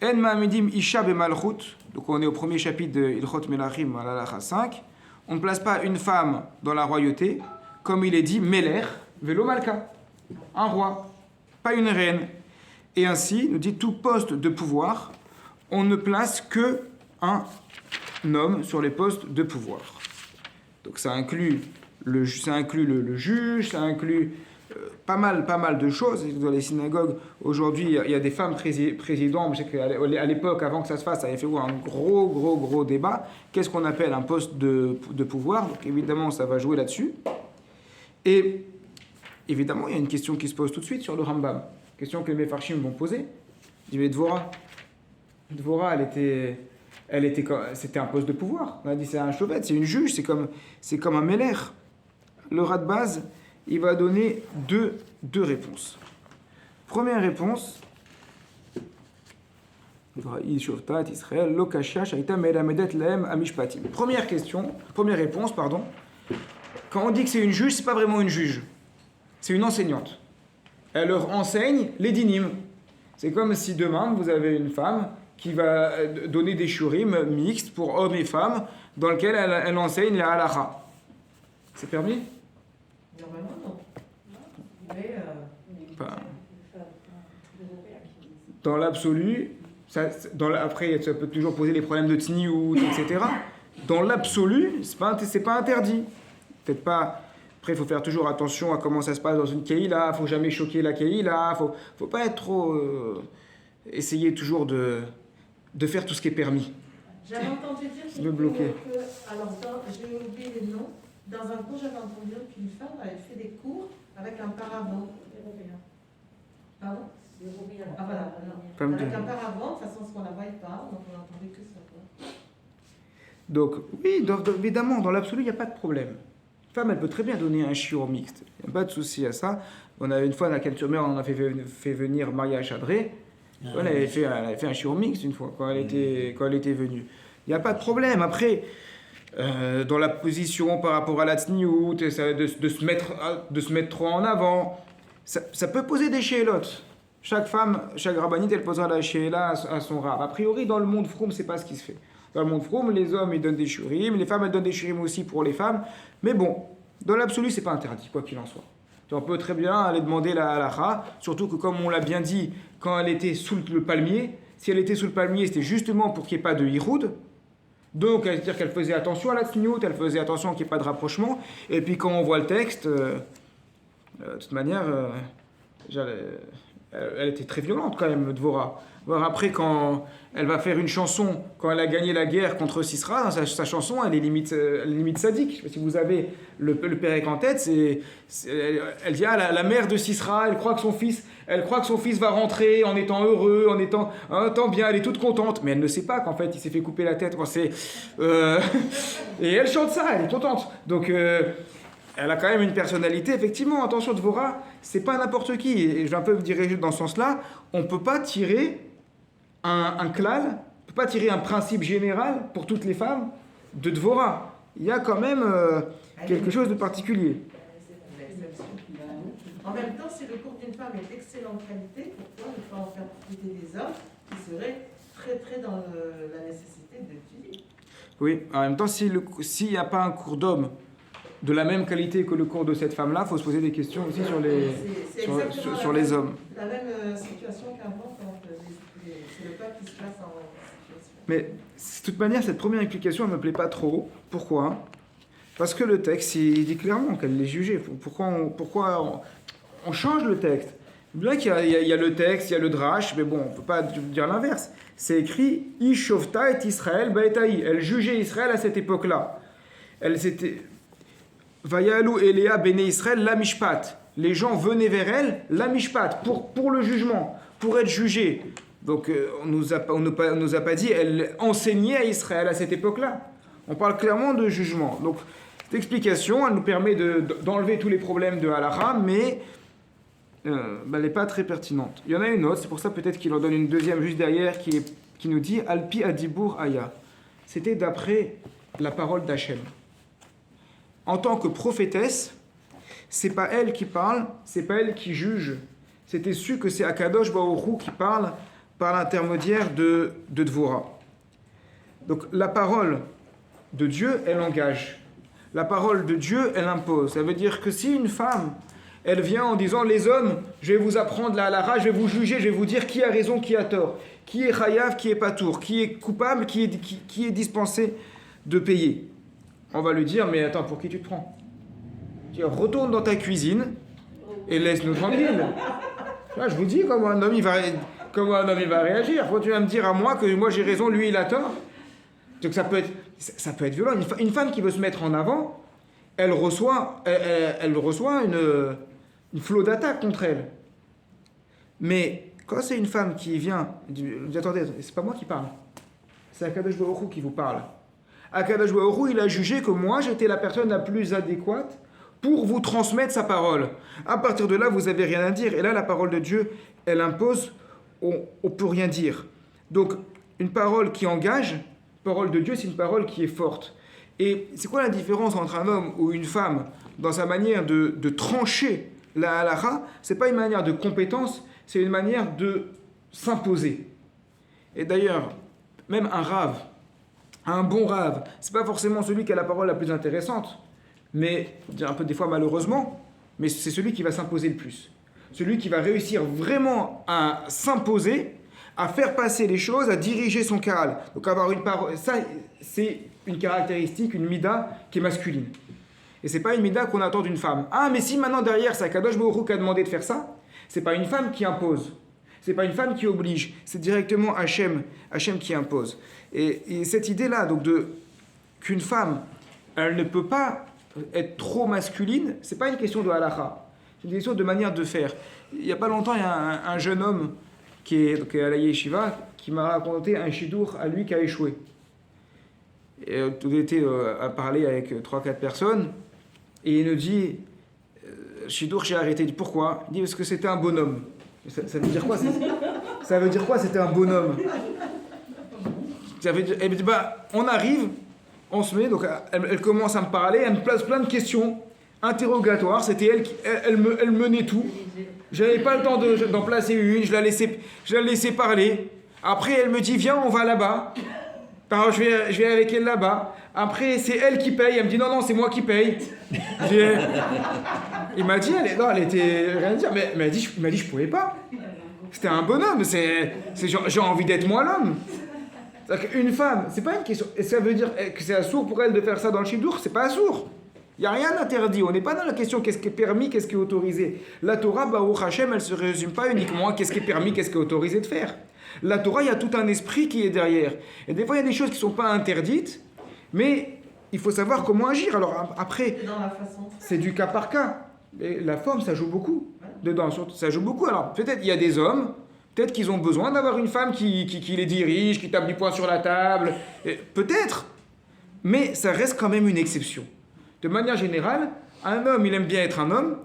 En ma'amidim isha bemalchut, donc on est au premier chapitre de Ilchot Melachim à l'Alacha 5, on ne place pas une femme dans la royauté, comme il est dit, Meler, velo malka, un roi, pas une reine. Et ainsi, nous dit, tout poste de pouvoir, on ne place que un homme sur les postes de pouvoir. Donc ça inclut le juge, ça inclut pas mal de choses. Dans les synagogues, aujourd'hui, il y a des femmes présidents. Je sais qu'à l'époque, avant que ça se fasse, ça avait fait un gros débat. Qu'est-ce qu'on appelle un poste de pouvoir? Donc évidemment, ça va jouer là-dessus. Et évidemment, il y a une question qui se pose tout de suite sur le Rambam. Question que les Mefarshim vont poser. Il dit, mais Dvorah, elle C'était un poste de pouvoir. On a dit c'est un chauvet, c'est une juge, c'est comme un méler. Le Radbaz, il va donner deux réponses. Première réponse, première réponse, pardon. Quand on dit que c'est une juge, c'est pas vraiment une juge. C'est une enseignante. Elle leur enseigne les dinim. C'est comme si demain, vous avez une femme qui va donner des shurim mixtes pour hommes et femmes, dans lesquels elle enseigne la halakha. C'est permis? Normalement, non. Mais Dans l'absolu, après, ça peut toujours poser les problèmes de tsniout, etc. Dans l'absolu, c'est pas interdit. Peut-être pas... Après, il faut faire toujours attention à comment ça se passe dans une keïla, il ne faut jamais choquer la keïla, il ne faut pas être trop... essayer toujours de faire tout ce qui est permis. j'avais entendu dire Me bloquer. alors, j'ai oublié les noms. Dans un cours, j'avais entendu dire qu'une femme avait fait des cours avec un paravent. Pardon? Ah voilà, Comme avec de- un paravent, de toute façon, ce qu'on là-bas, il parle, donc on n'entendait que ça. Quoi. Donc, oui, évidemment, dans l'absolu, il n'y a pas de problème. Une femme, elle peut très bien donner un shiur mixte. Il n'y a pas de souci à ça. On avait une fois, à la Cannes-sur-Mer, on a fait venir Maria Chadré. Elle avait fait un shiur mixte une fois, quand elle était venue. Il n'y a pas de problème. Après, dans la position par rapport à la tsniout, de se mettre trop en avant, ça peut poser des shélotes. Chaque femme, chaque rabbinite, elle posera la shéla à son rab. A priori, dans le monde froum, c'est pas ce qui se fait. Dans le monde froum, les hommes, ils donnent des shurim, les femmes, elles donnent des shurim aussi pour les femmes. Mais bon, dans l'absolu, c'est pas interdit, quoi qu'il en soit. On peut très bien aller demander la halakha, surtout que comme on l'a bien dit, quand elle était sous le palmier, si elle était sous le palmier, c'était justement pour qu'il n'y ait pas de hiroud. Donc, c'est-à-dire qu'elle faisait attention à la tsniout, elle faisait attention qu'il n'y ait pas de rapprochement. Et puis quand on voit le texte, de toute manière, elle était très violente quand même, Dvorah. Alors après, quand elle va faire une chanson, quand elle a gagné la guerre contre Sisra, dans sa chanson, elle est limite sadique. Je sais pas si vous avez le Pérec en tête, elle dit la mère de Sisra, elle croit que son fils va rentrer en étant heureux, en étant bien, elle est toute contente, mais elle ne sait pas qu'en fait il s'est fait couper la tête. Et elle chante ça, elle est contente. Donc elle a quand même une personnalité, effectivement. Attention, Dvorah, c'est pas n'importe qui. Et je vais un peu me diriger dans ce sens-là. On peut pas tirer un klal, on peut pas tirer un principe général pour toutes les femmes de Dvorah. Il y a quand même quelque chose de particulier. En même temps, si le cours d'une femme est d'excellente qualité, pourquoi ne pas en faire profiter des hommes qui seraient très très dans la nécessité d'étudier? Oui, en même temps, s'il n'y a pas un cours d'homme de la même qualité que le cours de cette femme-là, il faut se poser des questions aussi sur les hommes. La même situation qu'avant, quand c'est le peuple qui se place en situation. Mais de toute manière, cette première implication, elle ne me plaît pas trop. Pourquoi? Parce que le texte, il dit clairement qu'elle l'est jugée. Pourquoi on change le texte? Bien qu'il y a le texte, il y a le drash, mais bon, on ne peut pas dire l'inverse. C'est écrit « Ishofta et Israël baetaï ». Elle jugeait Israël à cette époque-là. Elle s'était... Vayalu Eléa Béné Israël la mishpat. Les gens venaient vers elle, la mishpat, pour le jugement, pour être jugés. Donc on nous a pas dit, elle enseignait à Israël à cette époque-là. On parle clairement de jugement. Donc cette explication, elle nous permet d'enlever tous les problèmes de halakha, mais elle n'est pas très pertinente. Il y en a une autre, c'est pour ça peut-être qu'il en donne une deuxième juste derrière, qui nous dit Alpi Adibur Aya. C'était d'après la parole d'Hachem. En tant que prophétesse, c'est pas elle qui parle, c'est pas elle qui juge. C'était su que c'est Akadosh Baruch Hu qui parle par l'intermédiaire de Dvorah. Donc la parole de Dieu, elle engage. La parole de Dieu, elle impose. Ça veut dire que si une femme, elle vient en disant « Les hommes, je vais vous apprendre la halakha, je vais vous juger, je vais vous dire qui a raison, qui a tort, qui est chayav, qui est patour, qui est coupable, qui est dispensé de payer. » On va lui dire, mais attends, pour qui tu te prends? Retourne dans ta cuisine et laisse-nous tranquille. Là, je vous dis comment un homme il va réagir. Faut tu vas me dire à moi que moi j'ai raison, lui il a tort. Donc ça peut être violent. Une femme qui veut se mettre en avant, elle reçoit une flot d'attaques contre elle. Mais quand c'est une femme qui vient, dit attendez, c'est pas moi qui parle. c'est Akadosh Baruch Hu qui vous parle. Akadosh Baruch Hu, il a jugé que moi, j'étais la personne la plus adéquate pour vous transmettre sa parole. À partir de là, vous n'avez rien à dire. Et là, la parole de Dieu, elle impose, on ne peut rien dire. Donc, une parole qui engage, la parole de Dieu, c'est une parole qui est forte. Et c'est quoi la différence entre un homme ou une femme dans sa manière de trancher la halakha? Ce n'est pas une manière de compétence, c'est une manière de s'imposer. Et d'ailleurs, même un bon rave, ce n'est pas forcément celui qui a la parole la plus intéressante, mais, je dirais un peu des fois malheureusement, mais c'est celui qui va s'imposer le plus. Celui qui va réussir vraiment à s'imposer, à faire passer les choses, à diriger son karal. Donc avoir une parole, ça c'est une caractéristique, une mida qui est masculine. Et c'est pas une mida qu'on attend d'une femme. Ah, mais si maintenant derrière c'est Akadosh Baruch Hu qui a demandé de faire ça, c'est pas une femme qui impose. C'est pas une femme qui oblige. C'est directement Hachem qui impose. Et cette idée-là, donc qu'une femme, elle ne peut pas être trop masculine, c'est pas une question de halakha. C'est une question de manière de faire. Il y a pas longtemps, il y a un jeune homme qui est à la yeshiva qui m'a raconté un shidour à lui qui a échoué. Et tout était à parler avec 3-4 personnes et il nous dit shidour, j'ai arrêté. Il dit pourquoi? Il dit parce que c'était un bonhomme. Ça veut dire quoi? Ça veut dire quoi, c'était un bonhomme? Ça veut dire, elle me dit on arrive, on se met, donc elle commence à me parler, elle me place plein de questions interrogatoires, c'était elle menait tout. J'avais pas le temps d'en placer une, je la laissais parler. Après elle me dit viens, on va là-bas. Alors, je vais avec elle là-bas. Après c'est elle qui paye, elle me dit non c'est moi qui paye. Il m'a dit elle était rien à dire, mais il m'a dit je pouvais pas. C'était un bonhomme, j'ai envie d'être moi l'homme. Une femme, c'est pas une question. Et ça veut dire que c'est assourd pour elle de faire ça dans le shidour? C'est pas assourd. Il n'y a rien d'interdit. On n'est pas dans la question qu'est-ce qui est permis, qu'est-ce qui est autorisé. La Torah, Baruch Hashem, elle ne se résume pas uniquement à qu'est-ce qui est permis, qu'est-ce qui est autorisé de faire. La Torah, il y a tout un esprit qui est derrière. Et des fois, il y a des choses qui ne sont pas interdites, mais il faut savoir comment agir. Alors après, c'est du cas par cas. Et la forme, ça joue beaucoup. Dedans, ça joue beaucoup. Alors peut-être il y a des hommes, peut-être qu'ils ont besoin d'avoir une femme qui les dirige, qui tape du poing sur la table. Peut-être. Mais ça reste quand même une exception. De manière générale, un homme, il aime bien être un homme,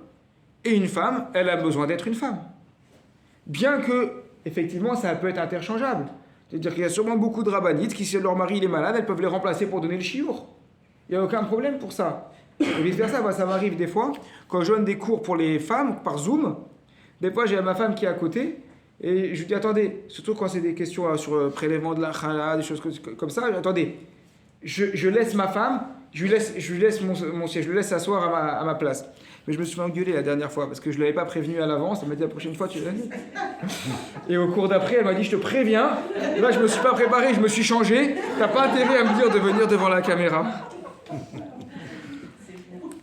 et une femme, elle a besoin d'être une femme. Bien que, effectivement, ça peut être interchangeable. C'est-à-dire qu'il y a sûrement beaucoup de rabbinites qui, si leur mari il est malade, elles peuvent les remplacer pour donner le chiour. Il n'y a aucun problème pour ça. Et vice-versa, ça m'arrive des fois, quand je donne des cours pour les femmes, par Zoom, des fois j'ai ma femme qui est à côté, et je lui dis, attendez, surtout quand c'est des questions sur prélèvement de la chala, des choses comme ça, attendez, je laisse ma femme, je lui laisse mon siège, je le laisse s'asseoir à ma place. Mais je me suis fait engueuler la dernière fois, parce que je ne l'avais pas prévenue à l'avance, elle m'a dit la prochaine fois tu l'as dit. Et au cours d'après, elle m'a dit je te préviens, et là je me suis pas préparé, je me suis changé, t'as pas intérêt à me dire de venir devant la caméra.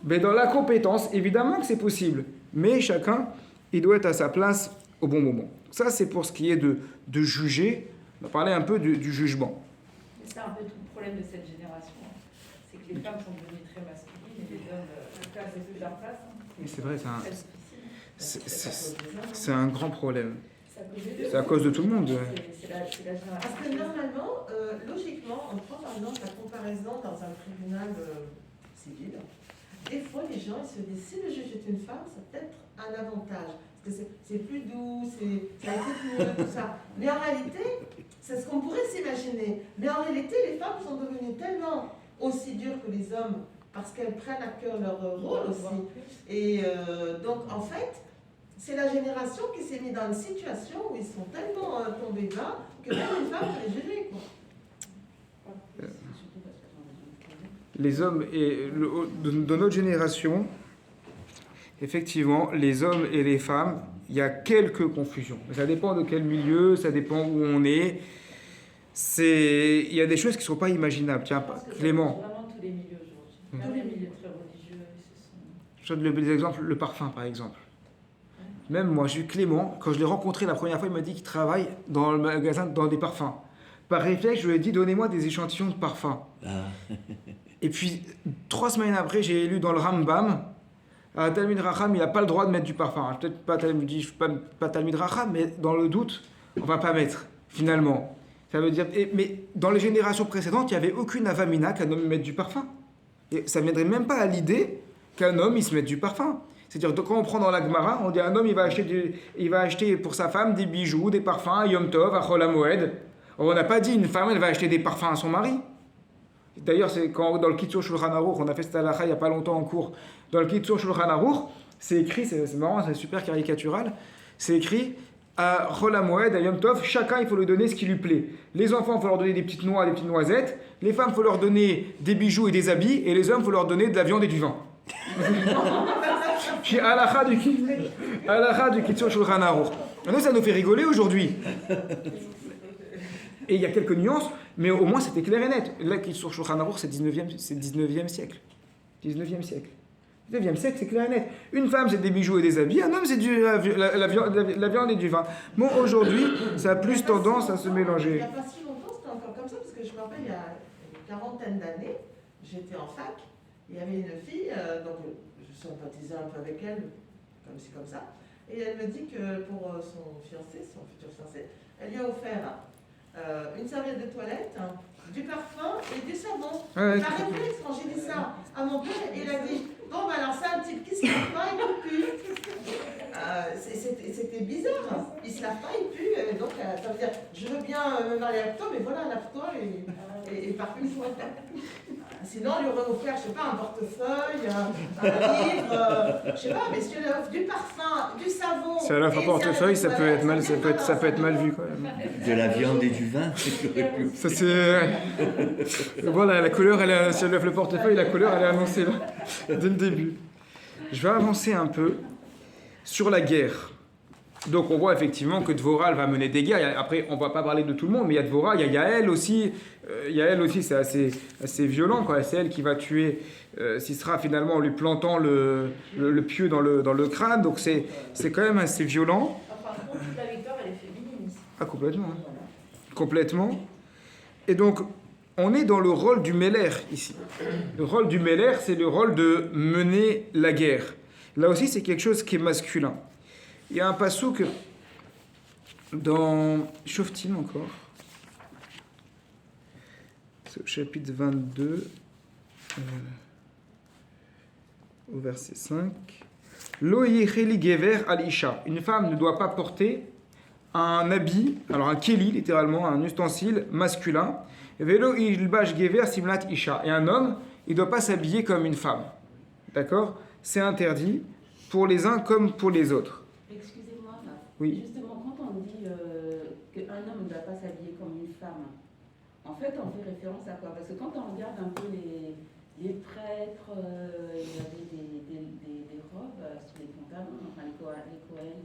Mais dans la compétence, évidemment que c'est possible, mais chacun, il doit être à sa place au bon moment. Ça c'est pour ce qui est de juger, on va parler un peu du jugement. C'est un peu tout le problème de cette génération. C'est que les femmes sont devenues très masculines et les hommes placent toute leur place. Et c'est vrai, c'est un grand problème. C'est à cause de tout le monde. Parce que normalement, logiquement, on prend par exemple la comparaison dans un tribunal civil. Des fois, les gens ils se disent si le juge est une femme, ça peut être un avantage. Parce que c'est plus doux, ça a été plus tout ça. Mais en réalité, c'est ce qu'on pourrait s'imaginer. Mais en réalité, les femmes sont devenues tellement aussi dures que les hommes parce qu'elles prennent à cœur leur rôle aussi. Et donc, en fait, c'est la génération qui s'est mise dans une situation où ils sont tellement tombés bas que même une femme peut les gérer, quoi. Les hommes, de notre génération, effectivement, les hommes et les femmes, il y a quelques confusions. Ça dépend de quel milieu, ça dépend où on est. Il y a des choses qui ne sont pas imaginables. Tiens, Clément. Vraiment tous les milieux aujourd'hui. Même les milieux très religieux. Je donne des exemples, le parfum par exemple. Même moi, j'ai eu Clément, quand je l'ai rencontré la première fois, il m'a dit qu'il travaille dans le magasin dans des parfums. Par réflexe, je lui ai dit, donnez-moi des échantillons de parfums. Ah. Et puis, 3 semaines après, j'ai lu dans le Rambam, Talmid Racham, il n'a pas le droit de mettre du parfum. Peut-être pas Talmid Racham, mais dans le doute, on ne va pas mettre, finalement. Ça veut dire, mais dans les générations précédentes, il n'y avait aucune avamina qu'un homme mette du parfum. Et ça ne viendrait même pas à l'idée qu'un homme il se mette du parfum. C'est-à-dire quand on prend dans la Gemara, on dit un homme il va acheter pour sa femme des bijoux, des parfums, à Yom Tov, à Chol HaMoed. On n'a pas dit une femme elle va acheter des parfums à son mari. D'ailleurs, c'est quand dans le Kitzur Shulchan Aruch, on a fait cette halakha il n'y a pas longtemps en cours. Dans le Kitzur Shulchan Aruch, c'est écrit, c'est marrant, c'est super caricatural. C'est écrit à Chol HaMoed, à Yom Tov, chacun il faut lui donner ce qui lui plaît. Les enfants, il faut leur donner des petites noix, des petites noisettes. Les femmes, il faut leur donner des bijoux et des habits. Et les hommes, il faut leur donner de la viande et du vin. Chez halakha du Kitzur Shulchan Aruch. Nous, ça nous fait rigoler aujourd'hui. Et il y a quelques nuances, mais au moins c'était clair et net. Là, Kitzur Shulchan Aruch, c'est 19e siècle. 19e siècle. 19e siècle, c'est clair et net. Une femme, c'est des bijoux et des habits. Un homme, c'est la viande et du vin. Bon, aujourd'hui, ça a plus tendance à se mélanger. Il n'y a pas si longtemps, c'était encore comme ça, parce que je me rappelle, il y a une quarantaine d'années, j'étais en fac, il y avait une fille, donc je sympathisais un peu avec elle, comme ci, comme ça, et elle me dit que pour son fiancé, son futur fiancé, elle lui a offert une serviette de toilette, du parfum et du savon. Ouais, Par réflexe, quand j'ai dit ça à mon père, il a dit bon, bah alors c'est un type qui se lave pas, il ne pue. C'était bizarre. Il se lave pas, il pue. Donc ça veut dire je veux bien me marier avec toi, mais voilà, lave-toi et parfume-toi. Sinon, on lui aurait offert, je sais pas, un portefeuille, un livre, je sais pas, mais si on lui offre du parfum, du savon. Si elle offre un portefeuille, ça peut être mal, ça peut être mal vu quand même. De la viande et du vin. Ça c'est. Voilà, la couleur, si elle offre le portefeuille, la couleur, elle est annoncée là, dès le début. Je vais avancer un peu sur la guerre. Donc on voit effectivement que Dvorah va mener des guerres. Après, on ne va pas parler de tout le monde, mais il y a Dvorah, il y a Yael aussi. Yael aussi, c'est assez violent, quoi. C'est elle qui va tuer Sisra finalement en lui plantant le pieu dans le crâne. Donc c'est quand même assez violent. Enfin, par contre, toute la victoire, elle est féminine ici. Ah, complètement. Hein. Voilà. Complètement. Et donc, on est dans le rôle du Meller ici. Le rôle du Meller, c'est le rôle de mener la guerre. Là aussi, c'est quelque chose qui est masculin. Il y a un passouk dans Shoftim encore. C'est au chapitre 22, au verset 5. Lo yecheli gever al isha. Une femme ne doit pas porter un habit, alors un keli littéralement, un ustensile masculin. Velo ilbash gever simlat isha. Et un homme, il ne doit pas s'habiller comme une femme. D'accord ? C'est interdit pour les uns comme pour les autres. Excusez-moi, là. Oui. Justement, quand on dit qu'un homme ne doit pas s'habiller comme une femme, en fait, on fait référence à quoi? Parce que quand on regarde un peu les prêtres, il y avait des robes sous les pantalons, enfin les Kohen.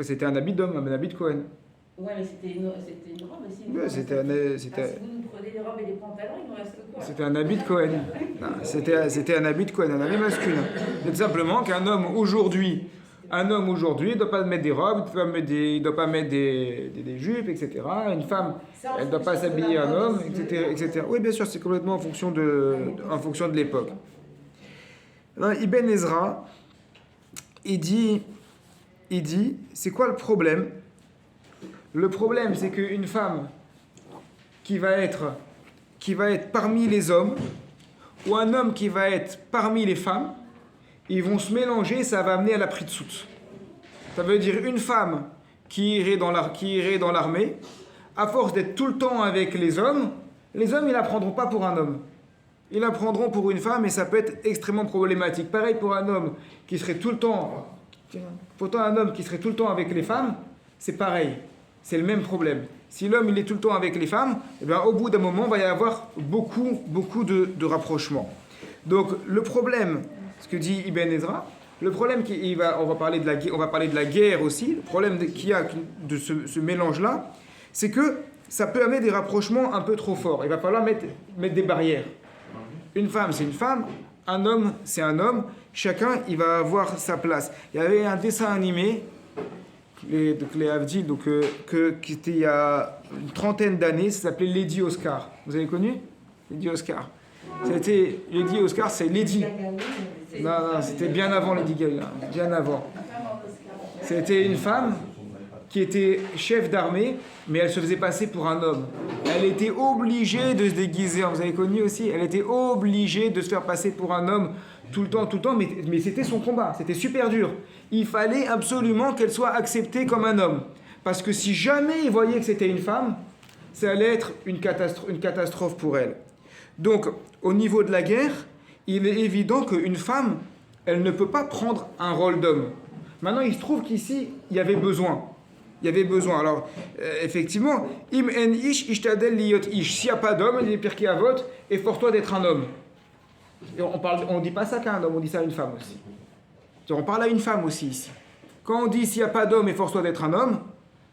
C'était un habit d'homme, un habit de Cohen. Ouais, mais c'était une robe aussi. Ouais, Si vous nous prenez les robes et les pantalons, il nous reste quoi? C'était un habit de Cohen. Non, c'était un habit de Cohen, un habit masculin. C'est tout simplement qu'un homme aujourd'hui, il ne doit pas mettre des robes, il ne doit pas mettre des jupes, etc. Une femme, elle ne doit pas s'habiller un homme, etc. Oui, bien sûr, c'est complètement en fonction de l'époque. Alors, Ibn Ezra, il dit, c'est quoi le problème? Le problème, c'est qu'une femme qui va être parmi les hommes, ou un homme qui va être parmi les femmes, ils vont se mélanger et ça va amener à la pritsout. Ça veut dire une femme qui irait dans l'armée, à force d'être tout le temps avec les hommes, ils la prendront pas pour un homme. Ils la prendront pour une femme et ça peut être extrêmement problématique. Pareil pour un homme qui serait tout le temps... Pourtant, un homme qui serait tout le temps avec les femmes, c'est pareil. C'est le même problème. Si l'homme il est tout le temps avec les femmes, eh bien, au bout d'un moment, il va y avoir beaucoup de rapprochements. Donc le problème, ce que dit Ibn Ezra, le problème on va parler de la guerre aussi, le problème qu'il y a de ce mélange-là, c'est que ça peut amener des rapprochements un peu trop forts. Il va falloir mettre des barrières. Une femme, c'est une femme, un homme, c'est un homme, chacun, il va avoir sa place. Il y avait un dessin animé, les Avdil, qui était il y a une trentaine d'années, ça s'appelait Lady Oscar. Vous avez connu Lady Oscar. C'était Lady Oscar, c'est Lady. Non, c'était bien avant Lady Gaga, bien avant. C'était une femme qui était chef d'armée, mais elle se faisait passer pour un homme. Elle était obligée de se déguiser, vous avez connu aussi, elle était obligée de se faire passer pour un homme tout le temps, mais c'était son combat, c'était super dur. Il fallait absolument qu'elle soit acceptée comme un homme. Parce que si jamais il voyait que c'était une femme, ça allait être une catastrophe pour elle. Donc, au niveau de la guerre, il est évident qu'une femme, elle ne peut pas prendre un rôle d'homme. Maintenant, il se trouve qu'ici, il y avait besoin. Il y avait besoin. Alors, effectivement, im en ish ishtadel liot ish. S'il n'y a pas d'homme, il est pire qu'il y a vote, efforce-toi d'être un homme. Et on ne dit pas ça qu'à un homme, on dit ça à une femme aussi. On parle à une femme aussi ici. Quand on dit s'il n'y a pas d'homme, efforce-toi d'être un homme,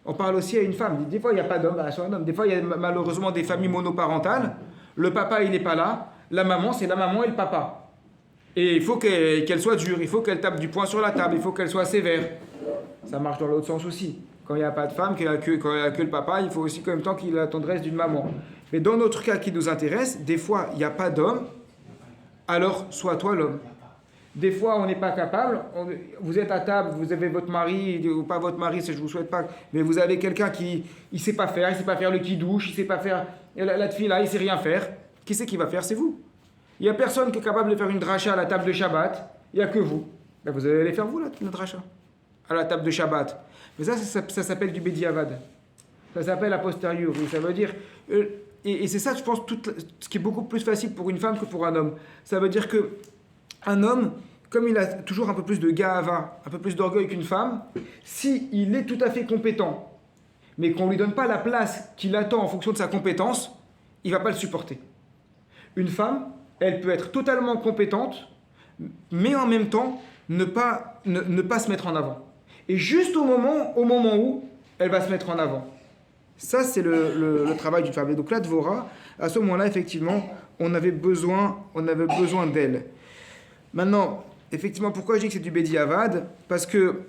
on parle aussi à une femme. Des fois, il n'y a pas d'homme, bah, sois un homme. Des fois, il y a malheureusement des familles monoparentales. Le papa, il n'est pas là. La maman, c'est la maman et le papa. Et il faut qu'elle soit dure, il faut qu'elle tape du poing sur la table, il faut qu'elle soit sévère. Ça marche dans l'autre sens aussi. Quand il n'y a pas de femme, quand il n'y a que le papa, il faut aussi en même temps qu'il ait la tendresse d'une maman. Mais dans notre cas qui nous intéresse, des fois, il n'y a pas d'homme, alors sois toi l'homme. Des fois, on n'est pas capable, vous êtes à table, vous avez votre mari, ou pas votre mari, je ne vous souhaite pas, mais vous avez quelqu'un qui ne sait pas faire, il ne sait pas faire le kidouche, il ne sait pas faire la tefila, il ne sait rien faire. Qui c'est qui va faire? C'est vous. Il n'y a personne qui est capable de faire une dracha à la table de Shabbat, il n'y a que vous. Ben vous allez faire vous, la dracha, à la table de Shabbat. Mais ça s'appelle du Bediavad. Ça s'appelle a posteriori. Ça veut dire... Et c'est ça, je pense, ce qui est beaucoup plus facile pour une femme que pour un homme. Ça veut dire que un homme, comme il a toujours un peu plus de ga'ava, un peu plus d'orgueil qu'une femme, s'il est tout à fait compétent, mais qu'on ne lui donne pas la place qu'il attend en fonction de sa compétence, il ne va pas le supporter. Une femme, elle peut être totalement compétente, mais en même temps, ne pas se mettre en avant. Et juste au moment où elle va se mettre en avant. Ça, c'est le travail d'une femme. Et donc là, Dvorah, à ce moment-là, effectivement, on avait besoin d'elle. Maintenant, effectivement, pourquoi je dis que c'est du Bediavad? Parce que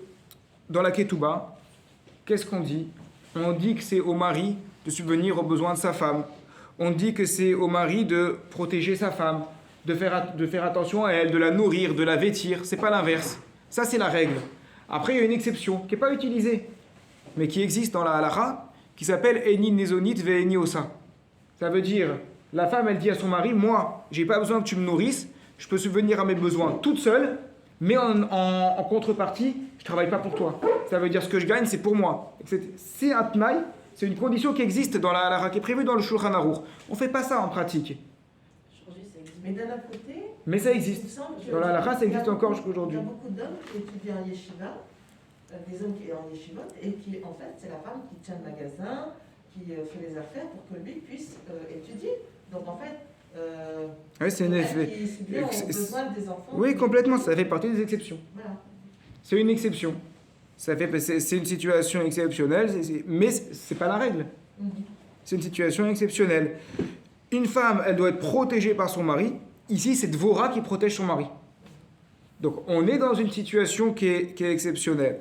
dans la Ketouba, qu'est-ce qu'on dit? On dit que c'est au mari de subvenir aux besoins de sa femme. On dit que c'est au mari de protéger sa femme, de faire attention à elle, de la nourrir, de la vêtir. C'est pas l'inverse. Ça, c'est la règle. Après, il y a une exception qui n'est pas utilisée, mais qui existe dans la halakha, qui s'appelle Eni Nezonit Ve'eni Osa. Ça veut dire, la femme, elle dit à son mari, moi, j'ai pas besoin que tu me nourrisses, je peux subvenir à mes besoins toute seule, mais en contrepartie, je travaille pas pour toi. Ça veut dire, ce que je gagne, c'est pour moi. C'est un tnaï, c'est une condition qui existe dans la halakha, qui est prévue dans le Shulchan Aruch. On fait pas ça en pratique. Mais d'un autre côté, mais ça existe. Dans la halakha, ça existe encore jusqu'à aujourd'hui. Il y a beaucoup d'hommes qui étudient en yeshiva, des hommes qui sont en yeshiva, et qui, en fait, c'est la femme qui tient le magasin, qui fait les affaires pour que lui puisse étudier. Donc, en fait, oui, c'est une effet. Ont besoin des enfants. Oui, complètement, ça fait partie des exceptions. Voilà. C'est une exception. C'est une situation exceptionnelle, mais c'est pas la règle. C'est une situation exceptionnelle. Une femme, elle doit être protégée par son mari. Ici, c'est Dvorah qui protège son mari. Donc, on est dans une situation qui est exceptionnelle.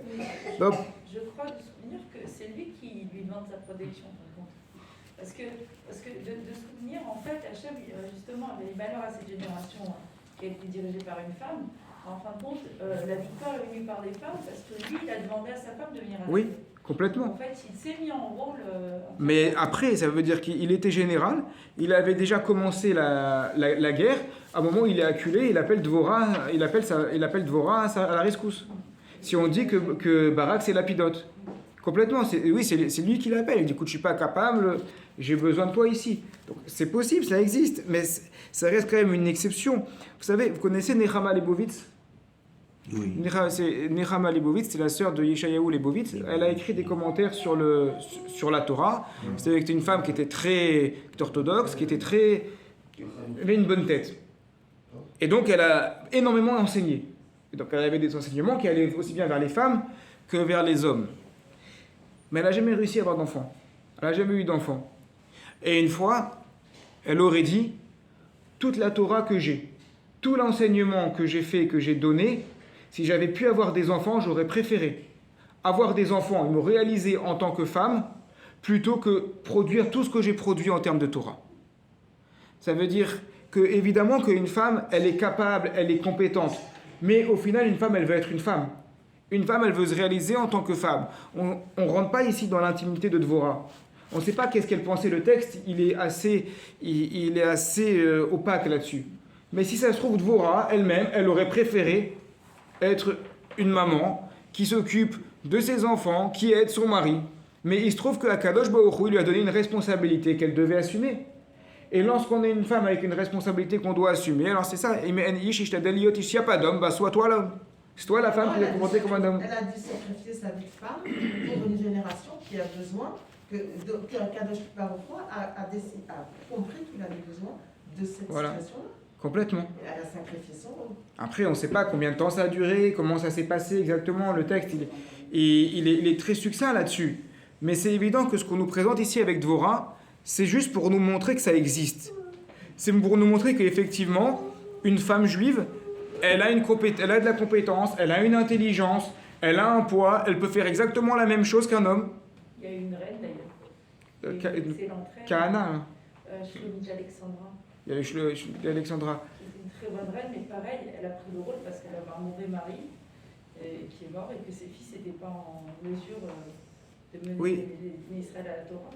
Donc, je crois de souvenir que c'est lui qui lui demande sa protection, par contre. Parce que de souvenir, en fait, Hachem, justement, les malheurs à cette génération qui a été dirigée par une femme, en fin de compte, la victoire est venue par des femmes parce que lui, il a demandé à sa femme de venir à oui, complètement. En fait, il s'est mis en rôle... mais après, ça veut dire qu'il était général, il avait déjà commencé la guerre, à un moment où il est acculé, il appelle Dvorah à la rescousse. Si on dit que Barak, c'est Lapidote. Complètement, c'est lui qui l'appelle. Il dit, écoute, je ne suis pas capable, j'ai besoin de toi ici. Donc, c'est possible, ça existe, mais ça reste quand même une exception. Vous savez, vous connaissez Nechama Leibovitz? Oui. Nechama Leibovitz, c'est la sœur de Yeshayahu Leibovitz. Elle a écrit des commentaires sur la Torah. C'était une femme qui était très orthodoxe, qui avait une bonne tête. Et donc, elle a énormément enseigné. Et donc, elle avait des enseignements qui allaient aussi bien vers les femmes que vers les hommes. Mais elle n'a jamais réussi à avoir d'enfant. Elle n'a jamais eu d'enfant. Et une fois, elle aurait dit, toute la Torah que j'ai, tout l'enseignement que j'ai fait, que j'ai donné, si j'avais pu avoir des enfants, j'aurais préféré avoir des enfants et me réaliser en tant que femme, plutôt que produire tout ce que j'ai produit en termes de Torah. Ça veut dire que, évidemment, qu'une femme, elle est capable, elle est compétente. Mais au final, une femme, elle veut être une femme. Une femme, elle veut se réaliser en tant que femme. On ne rentre pas ici dans l'intimité de Dvorah. On ne sait pas qu'est-ce qu'elle pensait. Le texte, il est assez opaque là-dessus. Mais si ça se trouve, Dvorah, elle-même, elle aurait préféré être une maman qui s'occupe de ses enfants, qui aide son mari. Mais il se trouve que Akadosh Baruch Hu lui a donné une responsabilité qu'elle devait assumer. Et lorsqu'on est une femme avec une responsabilité qu'on doit assumer, alors c'est ça. Il n'y a pas d'homme, bah sois toi l'homme. C'est toi la femme qui doit comporter comme un homme. Elle a dû sacrifier sa vie de femme pour une génération qui a besoin, Kadosh Baruch Hu a compris qu'il avait besoin de cette situation-là. Complètement. Et elle a sacrifié son rôle. Après, on ne sait pas combien de temps ça a duré, comment ça s'est passé exactement. Le texte, il est très succinct là-dessus. Mais c'est évident que ce qu'on nous présente ici avec Dvorah, c'est juste pour nous montrer que ça existe. C'est pour nous montrer qu'effectivement, une femme juive, elle a de la compétence, elle a une intelligence, elle a un poids, elle peut faire exactement la même chose qu'un homme. Il y a une reine d'ailleurs. Une excellente reine. Kahana. Hein. Shlomit Alexandra. Il y a Alexandra. C'est une très bonne reine, mais pareil, elle a pris le rôle parce qu'elle avait un mauvais mari qui est mort et que ses fils n'étaient pas en mesure de mener Israël à la Torah.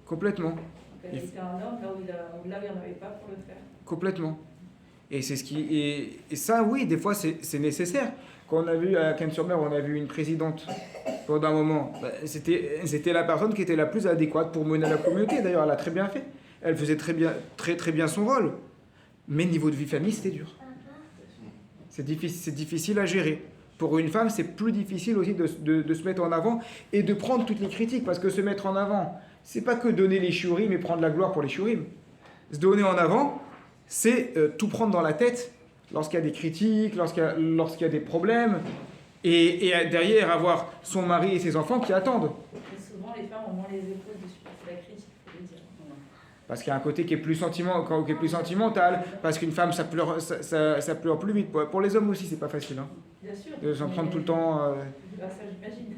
Complètement. Donc elle était un homme là où il n'y en avait pas pour le faire. Complètement. Et c'est ce qui et ça, oui, des fois c'est nécessaire. Quand on a vu à Cannes-sur-Mer, on a vu une présidente pendant un moment. C'était la personne qui était la plus adéquate pour mener la communauté. D'ailleurs, elle a très bien fait. Elle faisait très bien son rôle. Mais niveau de vie famille, c'était dur. C'est difficile à gérer. Pour une femme, c'est plus difficile aussi de se mettre en avant et de prendre toutes les critiques. Parce que se mettre en avant, c'est pas que donner les shiurim et prendre la gloire pour les shiurim. Se donner en avant, c'est tout prendre dans la tête lorsqu'il y a des critiques, lorsqu'il y a des problèmes. Et derrière, avoir son mari et ses enfants qui attendent. Et souvent, les femmes ont moins les épaules de supporter la critique, il faut le dire. Parce qu'il y a un côté qui est plus sentimental, parce qu'une femme, ça pleure plus vite. Pour les hommes aussi, c'est pas facile. Hein, bien sûr. de s'en prendre tout le temps. Ça, j'imagine.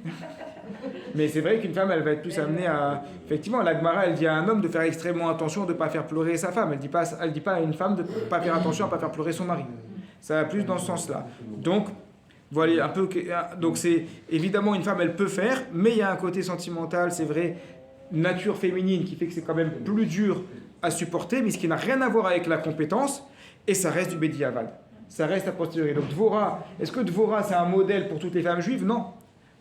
Mais c'est vrai qu'une femme, elle va être plus amenée à... Effectivement, la Gemara, elle dit à un homme de faire extrêmement attention de ne pas faire pleurer sa femme. Elle dit pas à une femme de ne pas faire attention à ne pas faire pleurer son mari. Ça va plus dans ce sens-là. Donc, voilà, donc c'est évidemment une femme, elle peut faire, mais il y a un côté sentimental, c'est vrai, nature féminine qui fait que c'est quand même plus dur à supporter, mais ce qui n'a rien à voir avec la compétence, et ça reste du Bediavad. Ça reste a posteriori. Donc Dvorah, est-ce que Dvorah c'est un modèle pour toutes les femmes juives? Non.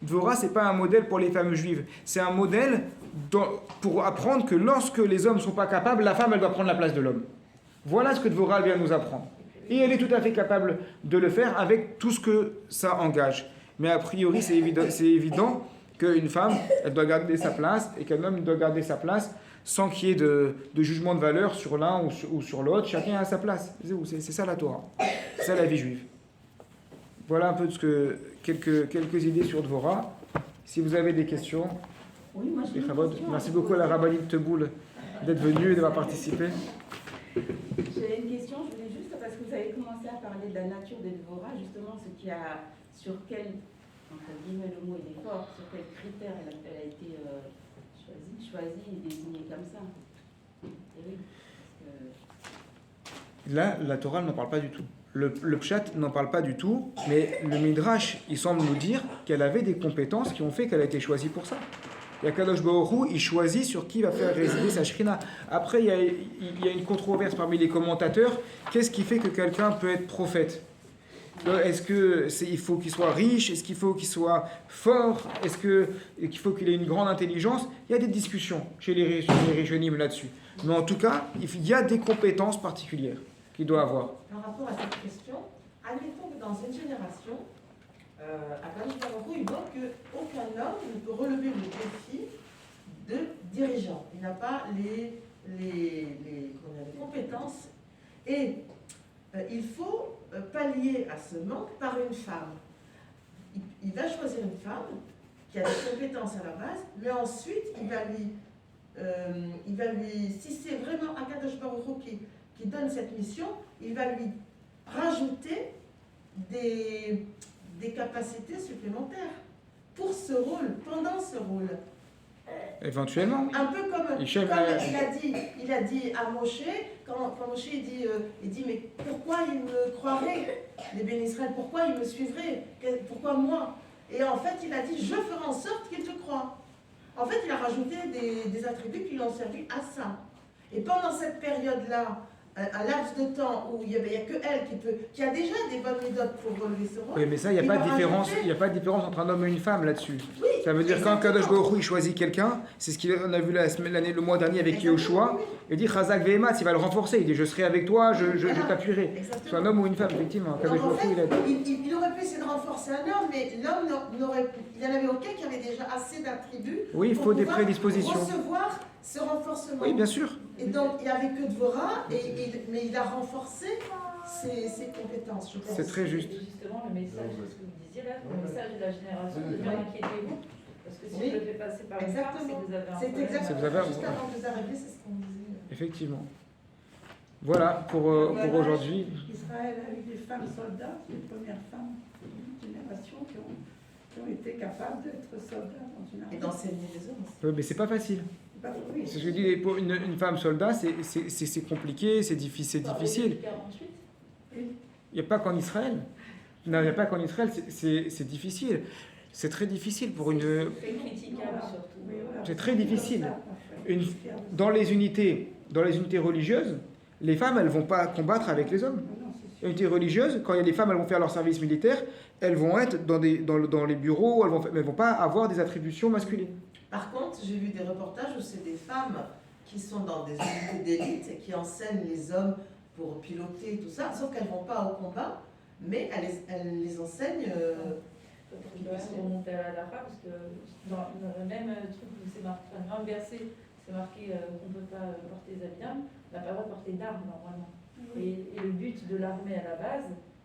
Dvorah c'est pas un modèle pour les femmes juives. C'est un modèle pour apprendre que lorsque les hommes ne sont pas capables, la femme elle doit prendre la place de l'homme. Voilà ce que Dvorah vient nous apprendre. Et elle est tout à fait capable de le faire avec tout ce que ça engage. Mais a priori c'est évident qu'une femme elle doit garder sa place et qu'un homme doit garder sa place sans qu'il y ait de jugement de valeur sur l'un ou sur l'autre. Chacun a sa place. C'est ça la Torah. C'est ça la vie juive. Voilà un peu quelques idées sur Dvorah. Si vous avez des questions, oui, moi, merci beaucoup à la rabbinite Teboul d'être venue et d'avoir participé. J'avais une question, je voulais juste, parce que vous avez commencé à parler de la nature de Dvorah, justement, sur quel, entre guillemets le mot il est fort, sur quels critères elle a été choisie et désignée comme ça. Et oui, Là, la Torah n'en parle pas du tout. Le Pshat n'en parle pas du tout, mais le Midrash, il semble nous dire qu'elle avait des compétences qui ont fait qu'elle a été choisie pour ça. Et Akadosh Baruch Hu, il choisit sur qui va faire résider sa Shrina. Après, il y a une controverse parmi les commentateurs. Qu'est-ce qui fait que quelqu'un peut être prophète? Est-ce qu'il faut qu'il soit riche? Est-ce qu'il faut qu'il soit fort? Est-ce qu'il faut qu'il ait une grande intelligence? Il y a des discussions chez les Rishonim là-dessus. Mais en tout cas, il y a des compétences particulières qu'il doit avoir. Par rapport à cette question, admettons que dans une génération, Akadosh Baruch Hu, il voit qu'aucun homme ne peut relever le défi de dirigeant. Il n'a pas les compétences. Et il faut pallier à ce manque par une femme. Il va choisir une femme qui a des compétences à la base, mais ensuite il va lui, si c'est vraiment Akadosh Baruch Hu qui donne cette mission, il va lui rajouter des capacités supplémentaires pour ce rôle, pendant ce rôle. Éventuellement. Un peu comme il a dit à Moshe, quand Moshe il dit mais pourquoi il me croirait, les bénis Israël, pourquoi il me suivrait, pourquoi moi? Et en fait, il a dit, je ferai en sorte qu'il te croie. En fait, il a rajouté des attributs qui lui ont servi à ça. Et pendant cette période-là, un laps de temps où il n'y a que elle qui a déjà des bonnes méthodes pour relever ce rôle. Oui, mais ça, il n'y a pas de différence. rajouter... Il n'y a pas de différence entre un homme et une femme là-dessus. Oui, ça veut dire quand exactement. Kadosh Baruch Hu, il choisit quelqu'un, c'est ce qu'on a vu le mois dernier avec Yoshua. Il dit Chazak Vehemat, il va le renforcer. Il dit je serai avec toi, je t'appuierai. Soit un homme ou une femme, effectivement. Kadosh Donc, en Baruch Hu, fait, il a dit. il aurait pu essayer de renforcer un homme, mais l'homme il n'y en avait aucun qui avait déjà assez d'attributs. Oui, il pour faut des pouvoir prédispositions. recevoir ce renforcement. Oui, bien sûr. Et donc, il n'y avait que Dvorah, mais il a renforcé ses compétences, je pense. C'est très juste. Et justement, le message, ce que vous disiez là, le message de la génération, de bien inquiétez-vous. Parce que si Oui. je le fais passer par une femme, c'est que vous avez un C'est problème. exactement. Vous avez- Juste avant que vous arriviez, c'est ce qu'on disait. Effectivement. Voilà pour aujourd'hui. Israël a eu des femmes soldats, les premières femmes d'une génération qui ont été capables d'être soldats dans une Et armée. d'enseigner les hommes aussi. Oui, mais c'est pas facile. Oui. C'est ce que je dis, pour une femme soldat, c'est compliqué, c'est difficile. Par difficile. les 48, Il n'y a pas qu'en Israël. Non, il n'y a pas qu'en Israël, c'est difficile. C'est très difficile pour une. c'est critiquable surtout. Oui, voilà. C'est très difficile. Ça, parfait. Une- dans les unités religieuses, les femmes, elles vont pas combattre avec les hommes. Non, c'est sûr. Unité religieuse, quand il y a des femmes, elles vont faire leur service militaire, elles vont être dans les bureaux, mais elles vont pas avoir des attributions masculines. Par contre, j'ai vu des reportages où c'est des femmes qui sont dans des unités d'élite et qui enseignent les hommes pour piloter et tout ça, sauf qu'elles ne vont pas au combat, mais elles les enseignent. Pour qu'ils puissent remonter à la fin, parce que dans le même truc où c'est marqué, enfin, dans le même verset, c'est marqué qu'on ne peut pas porter des habits d'armes, on n'a pas le droit de porter d'armes normalement. Et le but de l'armée à la base,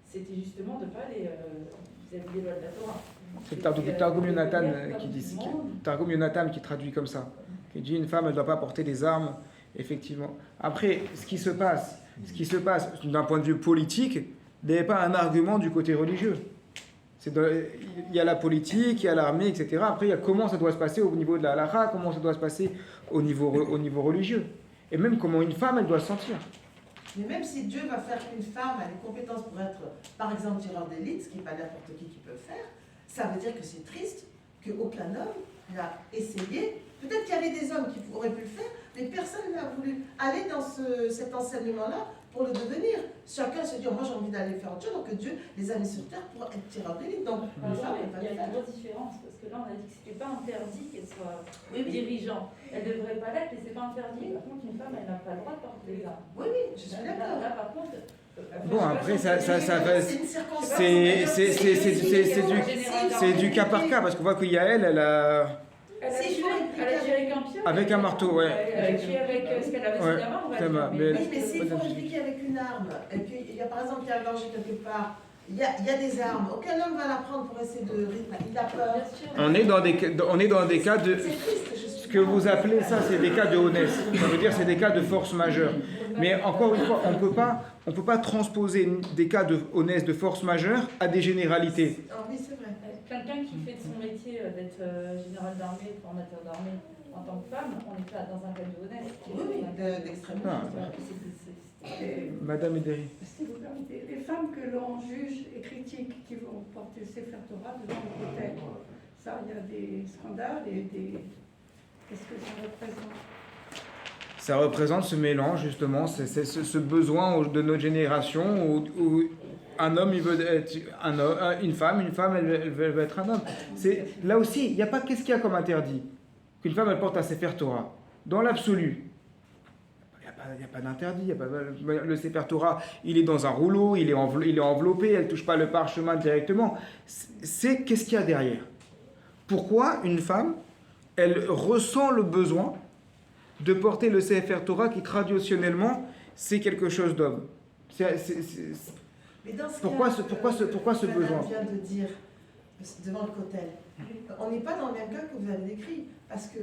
c'était justement de ne pas aller vis-à-vis des lois de la Torah. C'est le Targum Yonatan Targum Yonatan qui traduit comme ça, qui dit une femme elle ne doit pas porter des armes, effectivement. Après, ce qui se passe d'un point de vue politique, n'est pas un argument du côté religieux. Il y a la politique, il y a l'armée, etc. Après, il y a comment ça doit se passer au niveau de la halakha, comment ça doit se passer au niveau religieux. Et même comment une femme, elle doit se sentir. Mais même si Dieu va faire qu'une femme a des compétences pour être, par exemple, tireur d'élite, ce qui n'est pas n'importe qui peut faire, ça veut dire que c'est triste qu'aucun homme n'a essayé. Peut-être qu'il y avait des hommes qui auraient pu le faire, mais personne n'a voulu aller dans cet enseignement-là pour le devenir. Chacun se dit, oh, moi j'ai envie d'aller faire autre chose, donc Dieu les a mis sur terre pour être tireur d'élite. Donc une femme, elle va Il y le a une faire. grosse différence, parce que là on a dit que c'était pas interdit qu'elle soit Oui, oui. dirigeante. Elle ne devrait pas l'être, mais c'est pas interdit. Par contre, une femme, elle n'a pas le droit de porter des armes. Oui, oui, je suis d'accord. Là, par contre. Bon, après, ça va. C'est une circonstance. C'est du cas par cas, parce qu'on voit qu'il y a elle a. Elle a Si, tué avec un pieu. Avec un marteau, ouais. Elle a tué avec ce qu'elle avait sous la main, on va ça va, dire. mais- Oui, mais s'il faut répliquer avec une arme, et qu'il y a par exemple qu'il y a un danger quelque part, il y a des armes, aucun homme va la prendre pour essayer de rythme. Il a peur. Bien sûr. On est dans des cas de. C'est triste, je suis Ce que vous appelez ça, c'est des cas de honnête. Ça veut dire c'est des cas de force majeure. Mais encore une fois, on peut pas transposer des cas de honnête, de force majeure à des généralités. Ah oui, c'est vrai. Quelqu'un qui fait de son métier d'être général d'armée, formateur d'armée, en tant que femme, on est là dans un cas de honnête. Oui, d'extrême. Ah. Et Madame Ederi. si vous permettez, les femmes que l'on juge et critique qui vont porter le Sefer Torah devant le hôtel, ça, il y a des scandales et des... Qu'est-ce que ça représente? Ça représente ce mélange, justement, c'est ce besoin de notre génération où un homme, il veut être un homme, une femme, elle veut être un homme. Là aussi, il n'y a pas qu'est-ce qu'il y a comme interdit qu'une femme, elle porte un Sefer Torah. Dans l'absolu, il n'y a pas d'interdit. Le Sefer Torah, il est dans un rouleau, il est enveloppé, elle ne touche pas le parchemin directement. C'est qu'est-ce qu'il y a derrière. Pourquoi une femme, elle ressent le besoin de porter le Sefer Torah qui traditionnellement c'est quelque chose d'homme. Mais dans ce Pourquoi cas, ce madame besoin vient de dire devant le cotel. On n'est pas dans le même cas que vous avez décrit, parce que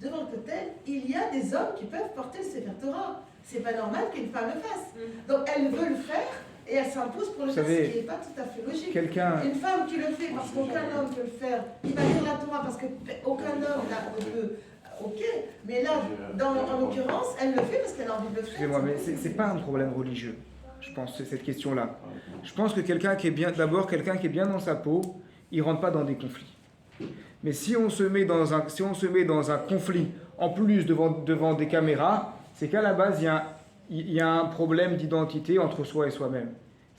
devant le cotel, il y a des hommes qui peuvent porter le Sefer Torah. C'est pas normal qu'une femme le fasse. Donc elle veut le faire et elle s'impose pour le faire, ce qui n'est pas tout à fait logique. Une femme qui le fait parce qu'aucun homme peut le faire, il va lire la Torah parce qu'aucun homme ne peut. Ok, mais là, en l'occurrence, elle le fait parce qu'elle a envie de le faire. Excusez-moi, mais c'est pas un problème religieux, je pense, cette question-là. Je pense que quelqu'un qui est bien dans sa peau, ils ne rentrent pas dans des conflits. Mais si on se met dans un conflit, en plus devant des caméras, c'est qu'à la base, il y a un problème d'identité entre soi et soi-même.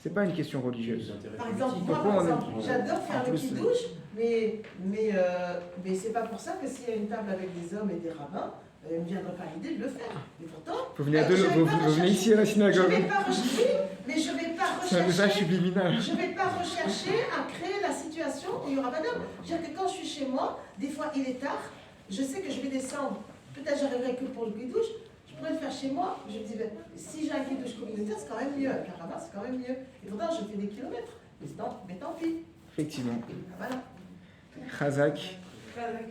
Ce n'est pas une question religieuse. Par exemple, moi, Pourquoi on est- j'adore faire en le plus, kidouche, mais c'est pas pour ça que s'il y a une table avec des hommes et des rabbins, il ne me viendrait pas l'idée de le faire. Et pourtant, Vous venez, je vais pas vous venez rechercher- ici à la je synagogue. vais pas rechercher, mais je vais pas C'est un message rechercher. subliminal. Je ne vais pas rechercher à créer la situation où il n'y aura pas d'homme. C'est-à-dire que quand je suis chez moi, des fois il est tard, je sais que je vais descendre, peut-être j'arriverai que pour le kidouche, je pourrais le faire chez moi, je me dis, ben, si j'ai un kidouche communautaire, c'est quand même mieux, un caravane, c'est quand même mieux. Et pourtant, je fais des kilomètres, mais tant pis. Effectivement. Voilà. Chazak.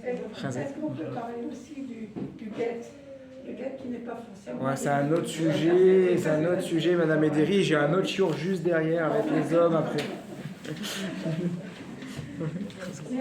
Est-ce qu'on peut parler aussi du guet? Le guet qui n'est pas forcément... Ouais, c'est un autre sujet, Madame Ederi. J'ai un autre shiur juste derrière avec les hommes après. Merci.